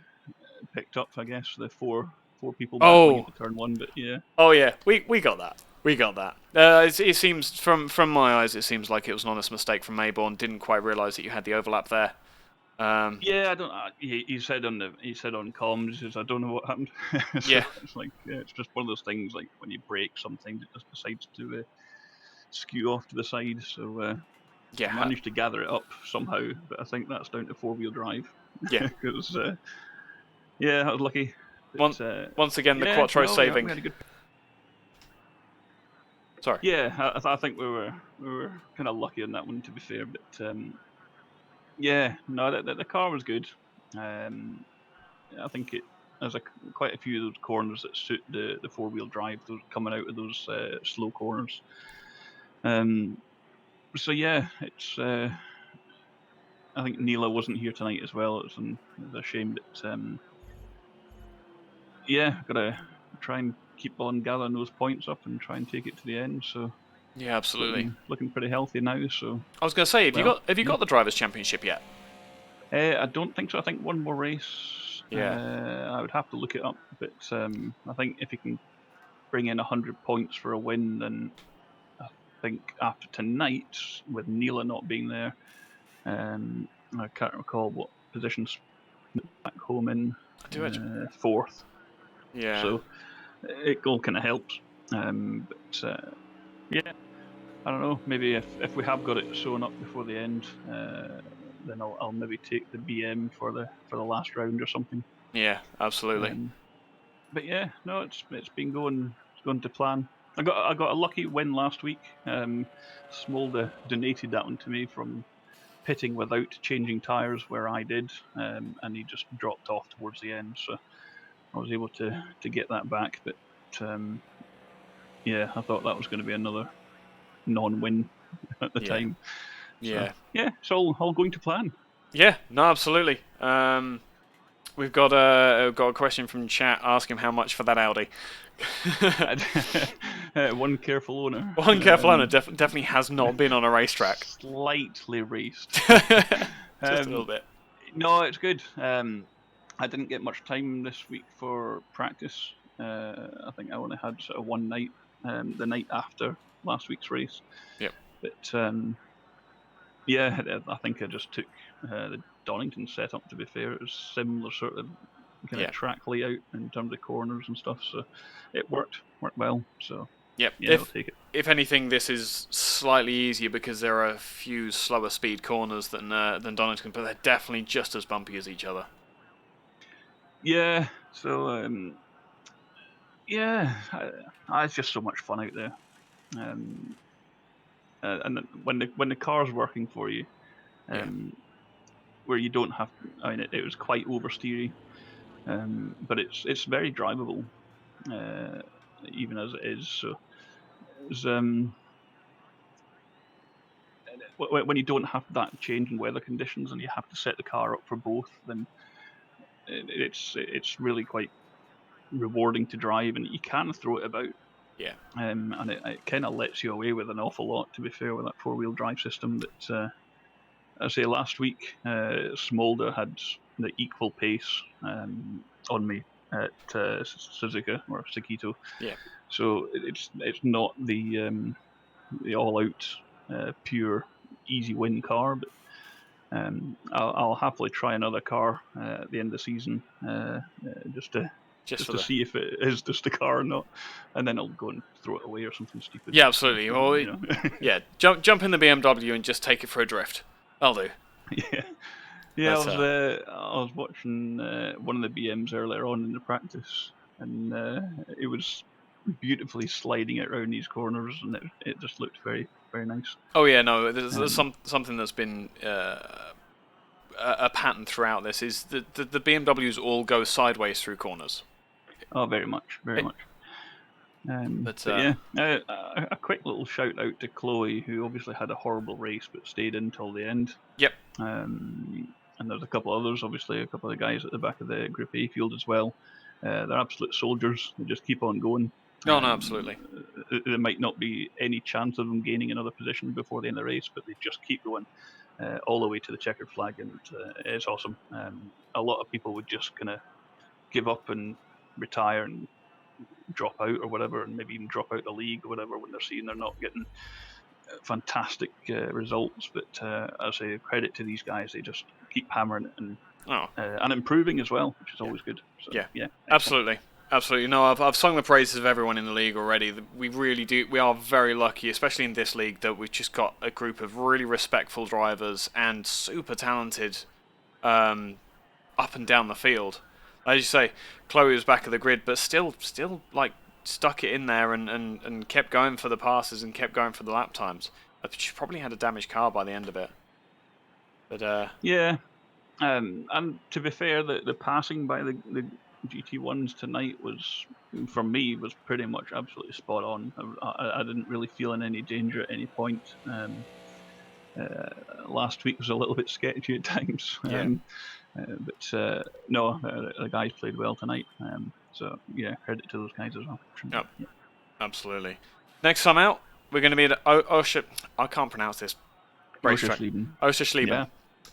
picked up, the four people battling into turn one, but yeah. Oh yeah, we got that. We got that. It seems, from my eyes, it seems like it was an honest mistake from Mayborn. Didn't quite realise that you had the overlap there. Yeah, I don't. He said on comms, he says, I don't know what happened. So yeah, it's like it's just one of those things. Like when you break something, it just decides to skew off to the side. So yeah, I managed to gather it up somehow, but I think that's down to four-wheel drive. Yeah, because yeah, I was lucky. But, once again, the Quattro saving. We had a good... Sorry. Yeah, I think we were kind of lucky on that one, to be fair. But yeah, no, the car was good. I think there's quite a few of those corners that suit the four-wheel drive, those coming out of those slow corners. So yeah, it's. I think Neela wasn't here tonight as well. It's a shame, but yeah, gotta try and keep on gathering those points up and try and take it to the end. So yeah, absolutely. Looking pretty healthy now. So I was going to say, have you got the Drivers' Championship yet? I don't think so. I think one more race. Yeah. I would have to look it up, but I think if you can bring in 100 points for a win, then I think after tonight, with Neela not being there, I can't recall what positions back home in. I do fourth. Yeah. So it all kind of helps. Yeah, I don't know. Maybe if we have got it sewn up before the end, then I'll maybe take the BM for the last round or something. Yeah, absolutely. But yeah, no, it's been going to plan. I got a lucky win last week. Smolder donated that one to me from pitting without changing tyres where I did, and he just dropped off towards the end, so I was able to get that back. But yeah, I thought that was going to be another non-win at the Yeah. time. So Yeah. yeah, it's all going to plan. Yeah, no, absolutely. We've got a question from chat asking how much for that Audi. One careful owner. One careful owner definitely has not been on a racetrack. Slightly raced. Just a little bit. No, it's good. I didn't get much time this week for practice. I think I only had sort of one night, the night after last week's race. Yep. But yeah, I think I just took the Donington setup. To be fair, it was similar sort of kind of track layout in terms of corners and stuff, so it worked well. So yep. yeah, I'll take it. If anything, this is slightly easier because there are a few slower speed corners than Donington, but they're definitely just as bumpy as each other. Yeah. So yeah, it's just so much fun out there. And when the car's working for you, where you don't have, I mean, it was quite oversteery, but it's very drivable, even as it is. So it's, when you don't have that change in weather conditions and you have to set the car up for both, then it's really quite rewarding to drive, and you can throw it about. Yeah. And it kind of lets you away with an awful lot, to be fair, with that four-wheel drive system. That I say last week, Smolder had the equal pace on me at Suzuka or Sakito. Yeah. So it's not the all-out pure easy win car, but I'll happily try another car at the end of the season just to see if it is just a car or not, and then I'll go and throw it away or something stupid. Yeah, absolutely. Well, you know. yeah, jump in the BMW and just take it for a drift. I'll do. Yeah. Yeah, I was watching one of the BMs earlier on in the practice, and it was beautifully sliding it around these corners, and it just looked very, very nice. Oh yeah, no, there's something that's been a pattern throughout this is the BMWs all go sideways through corners. Oh, very much, very much. But yeah, a quick little shout out to Chloe, who obviously had a horrible race but stayed in till the end. Yep. And there's a couple others, obviously, a couple of guys at the back of the Group A field as well. They're absolute soldiers. They just keep on going. No, absolutely. There might not be any chance of them gaining another position before the end of the race, but they just keep going all the way to the checkered flag, and it's awesome. A lot of people would just kind of give up and retire and drop out or whatever, and maybe even drop out the league or whatever when they're seeing they're not getting fantastic results. But I say credit to these guys; they just keep hammering it and improving as well, which is always good. So, yeah, absolutely. Absolutely. No, I've sung the praises of everyone in the league already. We really do. We are very lucky, especially in this league, that we've just got a group of really respectful drivers and super talented up and down the field. As you say, Chloe was back of the grid, but still like stuck it in there and kept going for the passes and kept going for the lap times. She probably had a damaged car by the end of it. But yeah. And to be fair, the passing by the GT1s tonight was, for me, was pretty much absolutely spot on. I didn't really feel in any danger at any point. Last week was a little bit sketchy at times. But no, the guys played well tonight. So yeah, credit to those guys as well. Yep. Yeah. Absolutely. Next time out, we're going to be at I can't pronounce this. Oschersleben. Yeah.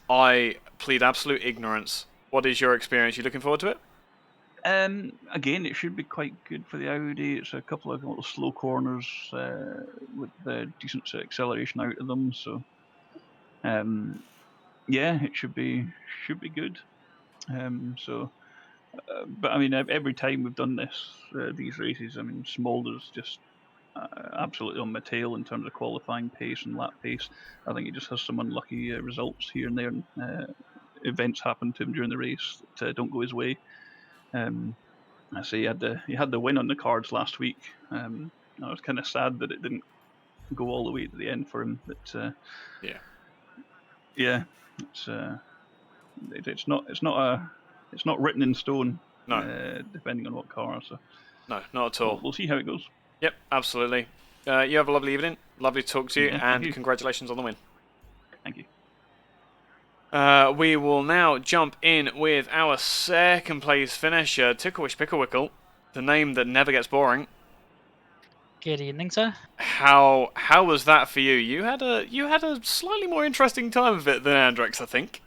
I plead absolute ignorance. What is your experience? You looking forward to it? Again, it should be quite good for the Audi. It's a couple of little slow corners with decent acceleration out of them. So, yeah, it should be good. So, But I mean, every time we've done these races, I mean, Smolder's just absolutely on my tail in terms of qualifying pace and lap pace. I think he just has some unlucky results here and there, and events happen to him during the race that don't go his way. I say he had the win on the cards last week. I was kind of sad that it didn't go all the way to the end for him. But yeah, it's not written in stone. No. Depending on what car. So no, not at all. We'll see how it goes. Yep, absolutely. You have a lovely evening. Lovely to talk to you, Yeah, and congratulations on the win. Thank you. We will now jump in with our second place finisher, Ticklewish Picklewickle, the name that never gets boring. Good evening, sir. How was that for you? You had a slightly more interesting time of it than Andrex, I think.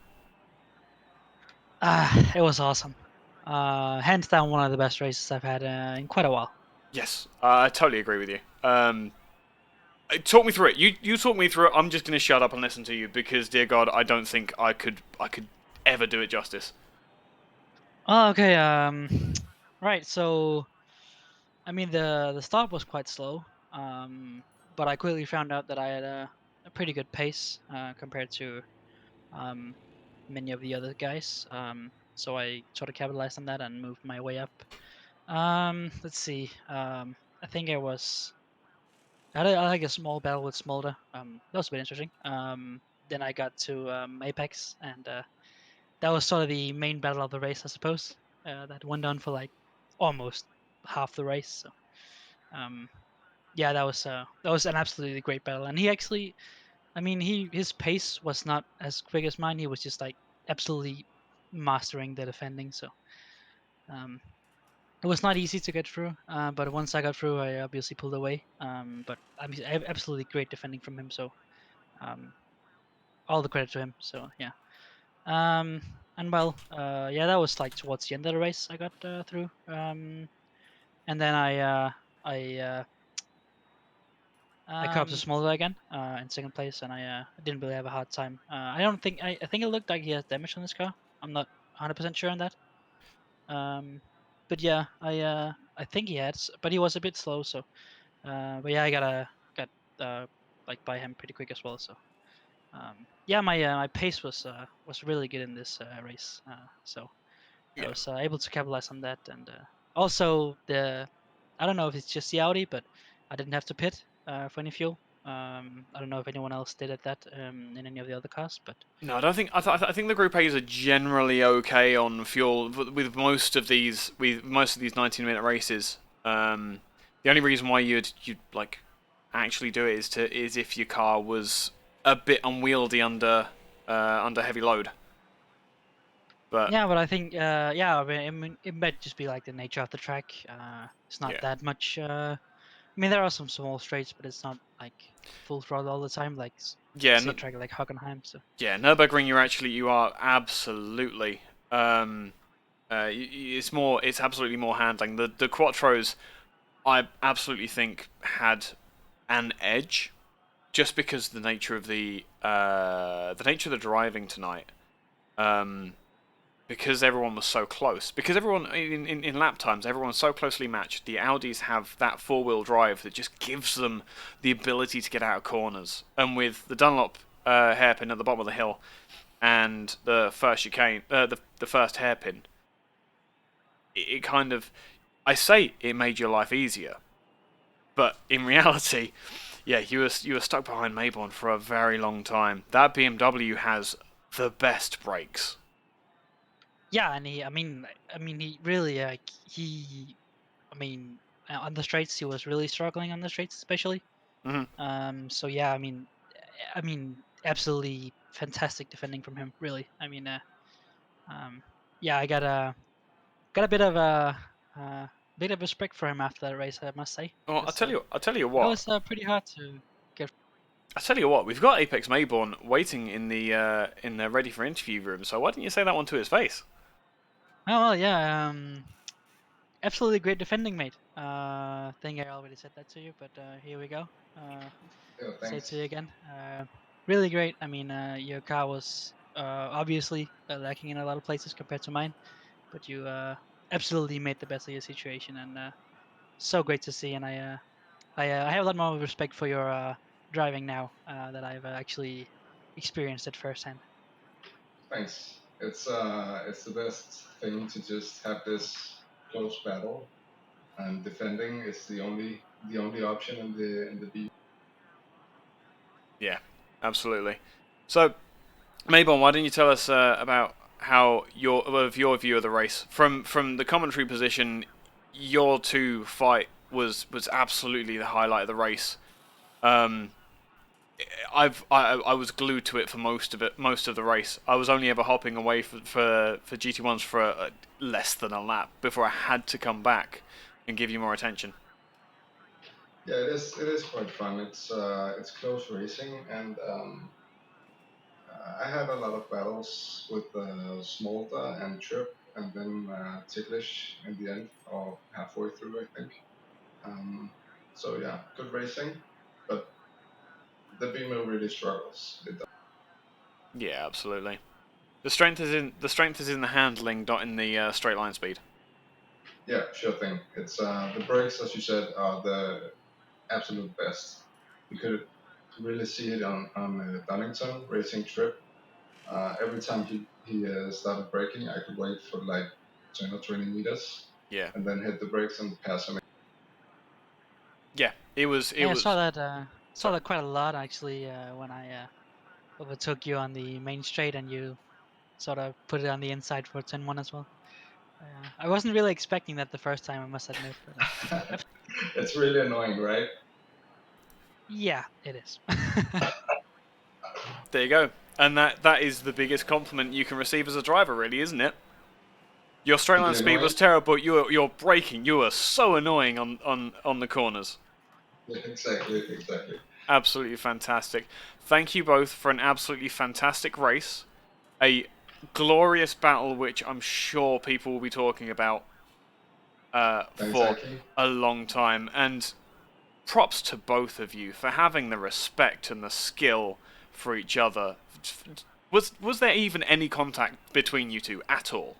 It was awesome. Hands down, one of the best races I've had in quite a while. Yes, I totally agree with you. Talk me through it. You talk me through it. I'm just going to shut up and listen to you because, dear God, I don't think I could ever do it justice. Oh, okay. Right. So, I mean, the start was quite slow. But I quickly found out that I had a pretty good pace compared to many of the other guys. So I sort of capitalized on that and moved my way up. Let's see. I think I had like a small battle with Smolder. That was a bit interesting. Then I got to Apex, and that was sort of the main battle of the race, I suppose. That went on for like almost half the race. So, yeah, that was an absolutely great battle. And he actually, I mean, his pace was not as quick as mine. He was just like absolutely mastering the defending. So, it was not easy to get through, but once I got through, I obviously pulled away. But I mean, absolutely great defending from him. So, all the credit to him. So yeah. And well, yeah, that was like towards the end of the race I got through. And then I caught up to Smolder again in second place, and I didn't really have a hard time. I think it looked like he has damage on his car. I'm not 100% sure on that. But yeah, I think he had, but he was a bit slow. So, but yeah, I got like by him pretty quick as well. So, yeah, my pace was really good in this race. So I was able to capitalize on that, and also I don't know if it's just the Audi, but I didn't have to pit for any fuel. I don't know if anyone else did at that in any of the other cars, but No, I don't think. I think the Group A's are generally okay on fuel with most of these 19-minute races. The only reason why you'd like actually do it is if your car was a bit unwieldy under heavy load. But yeah, but I think yeah, I mean, it might just be like the nature of the track. It's not that much. I mean, there are some small straights, but it's not like full throttle all the time, like say a track like Hockenheim. So yeah, Nurburgring, you are absolutely. It's absolutely more handling. The Quattros, I absolutely think had an edge, just because the nature of the driving tonight. Because everyone was so close. Because everyone in lap times, everyone's so closely matched. The Audis have that four-wheel drive that just gives them the ability to get out of corners. And with the Dunlop hairpin at the bottom of the hill and the first chicane, the first hairpin, it kind of, I say it made your life easier, but in reality, yeah, you were stuck behind Mayborn for a very long time. That BMW has the best brakes. yeah, and he really on the straights he was really struggling on the straights especially. Mm-hmm. So yeah, I mean, absolutely fantastic defending from him. Really, I mean, yeah, I got a bit of a respect for him after that race, I must say. Well, I'll tell you what. It was pretty hard to get. I tell you what, we've got Apex Mayborn waiting in the ready for interview room. So why didn't you say that one to his face? Oh well, yeah. Absolutely great defending, mate. I think I already said that to you, but here we go. Say it to you again. Really great. I mean, your car was obviously lacking in a lot of places compared to mine, but you absolutely made the best of your situation, and so great to see. And I have a lot more respect for your driving now that I've actually experienced it firsthand. Thanks. It's the best thing to just have this close battle, and defending is the only option in the B. Yeah, absolutely. So, Maybon, why don't you tell us about how your view of the race from the commentary position? Your two fight was absolutely the highlight of the race. Um, I was glued to it for most of the race. I was only ever hopping away for GT1s for less than a lap before I had to come back and give you more attention. Yeah, it is quite fun. It's close racing, and I had a lot of battles with Smolta and Trip, and then Ticklish in the end, or halfway through, I think. So yeah, good racing, but the Beamer really struggles. It does. Yeah, absolutely. The strength is in the handling, not in the straight line speed. Yeah, sure thing. It's the brakes, as you said, are the absolute best. You could really see it on Donington racing Trip. Every time he started braking, I could wait for like 10 or 20 meters, Yeah, and then hit the brakes and pass him. yeah. It was. Yeah, I saw that Sorry. quite a lot actually when I overtook you on the main straight, and you sort of put it on the inside for turn one as well. I wasn't really expecting that the first time, I must admit. But It's really annoying, right? yeah, it is. There you go. And that is the biggest compliment you can receive as a driver, really, isn't it? Your straight To line be speed annoying. was terrible. You're braking. You were so annoying on the corners. Yeah, exactly. Absolutely fantastic. Thank you both for an absolutely fantastic race. A glorious battle, which I'm sure people will be talking about Thanks, for Eike. a long time. And props to both of you for having the respect and the skill for each other. Was there even any contact between you two at all?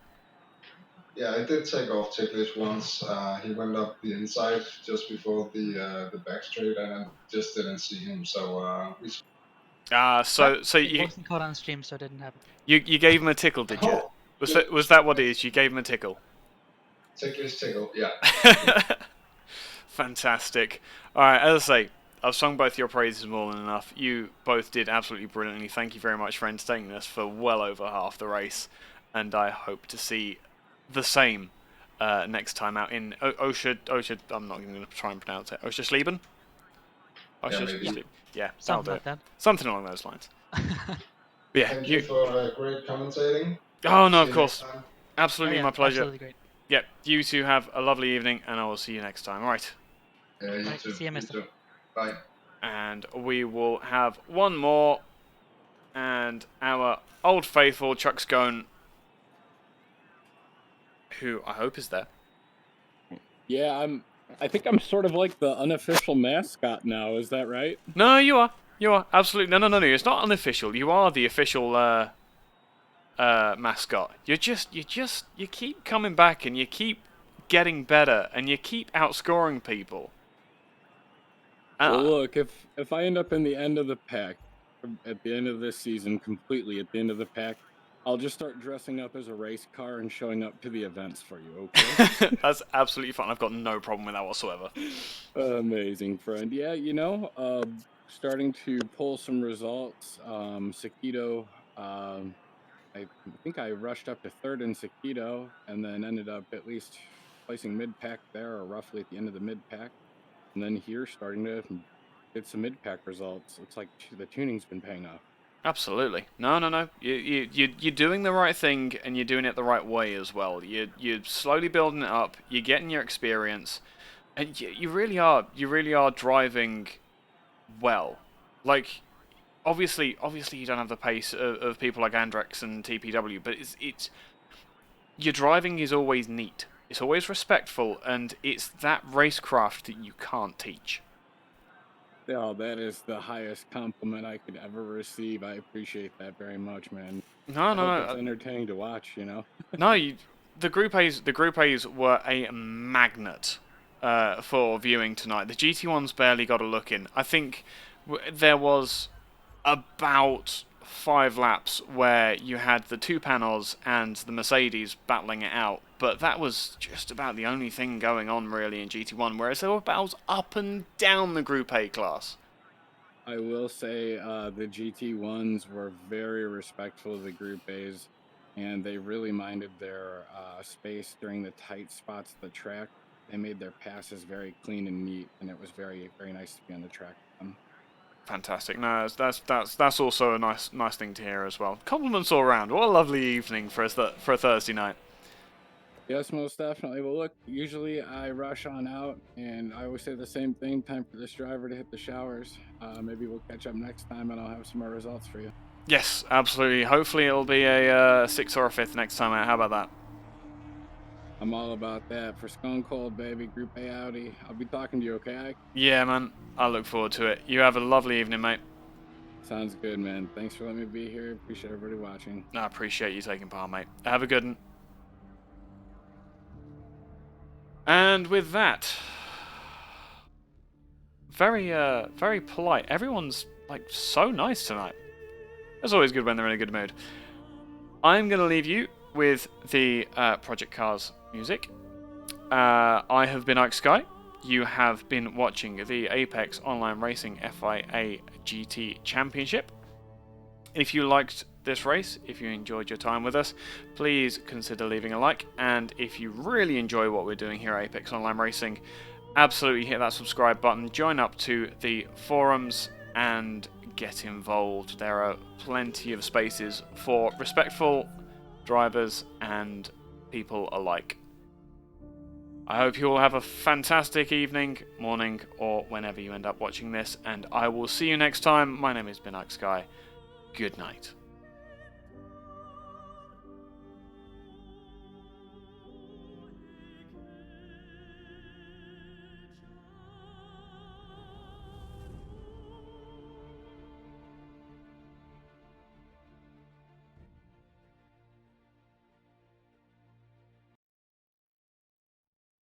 Yeah, I did take off Ticklish once. He went up the inside just before the back straight, and I just didn't see him. So we. So It wasn't caught on stream, so it didn't happen. you gave him a tickle, did you? Oh, Was that what it is? You gave him a tickle. Ticklish tickle. Yeah. Fantastic. All right, as I say, I've sung both your praises more than enough. You both did absolutely brilliantly. Thank you very much for entertaining us for well over half the race, and I hope to see the same next time out in Osha. I'm not even going to try and pronounce it. Osha Sleben? Yeah, maybe. Yeah, that'll Something do like it. that. Something along those lines. Yeah. Thank you for great commentating. Oh no, See of you course. next time. Absolutely Oh, yeah, my pleasure. absolutely great. Yep. You two have a lovely evening, and I will see you next time. All right. Yeah, you Right, too. see you, mister. Bye. And we will have one more, and our old faithful Chuck Scone, who I hope is there. Yeah, I think I'm sort of like the unofficial mascot now. Is that right? No, you are. You are absolutely no. It's not unofficial. You are the official mascot. You keep coming back, and you keep getting better, and you keep outscoring people. Well, look, if I end up in the end of the pack at the end of this season, completely at the end of the pack, I'll just start dressing up as a race car and showing up to the events for you. Okay? That's absolutely fine. I've got no problem with that whatsoever. Amazing, friend. Yeah, starting to pull some results. Sakito, I think I rushed up to third in Sakito and then ended up at least placing mid-pack there, or roughly at the end of the mid-pack. And then here, starting to get some mid-pack results. Looks like the tuning's been paying off. Absolutely. No. You're doing the right thing, and you're doing it the right way as well. You're slowly building it up. You're getting your experience, and you really are driving well. Like, obviously you don't have the pace of people like Andrex and TPW, but it's your driving is always neat. It's always respectful, and it's that racecraft that you can't teach. Oh, that is the highest compliment I could ever receive. I appreciate that very much, man. No. It's entertaining to watch, No, the Group A's were a magnet for viewing tonight. The GT1s barely got a look in. I think there was about 5 laps where you had the two Panos and the Mercedes battling it out, but that was just about the only thing going on really in GT1, whereas there were battles up and down the Group A class. I will say the GT1s were very respectful of the Group A's, and they really minded their space during the tight spots of the track. They made their passes very clean and neat, and it was very, very nice to be on the track with them. Fantastic. No, that's also a nice thing to hear as well. Compliments all around. What a lovely evening for a Thursday night. Yes, most definitely. Well, look, usually I rush on out, and I always say the same thing, time for this driver to hit the showers. Maybe we'll catch up next time, and I'll have some more results for you. Yes, absolutely. Hopefully it'll be a 6th or a 5th next time out. How about that? I'm all about that. For Stone Cold, baby, Group A Audi. I'll be talking to you, okay, Ike? Yeah, man. I look forward to it. You have a lovely evening, mate. Sounds good, man. Thanks for letting me be here. Appreciate everybody watching. I appreciate you taking part, mate. Have a good one. And with that, very polite. Everyone's like so nice tonight. It's always good when they're in a good mood. I'm going to leave you with the Project Cars music. I have been Eike Sky. You have been watching the Apex Online Racing FIA GT Championship. If you liked this race, if you enjoyed your time with us, please consider leaving a like. And if you really enjoy what we're doing here at Apex Online Racing, absolutely hit that subscribe button, join up to the forums, and get involved. There are plenty of spaces for respectful drivers and people alike. I hope you all have a fantastic evening, morning, or whenever you end up watching this, and I will see you next time. My name has been Eike Sky. Good night.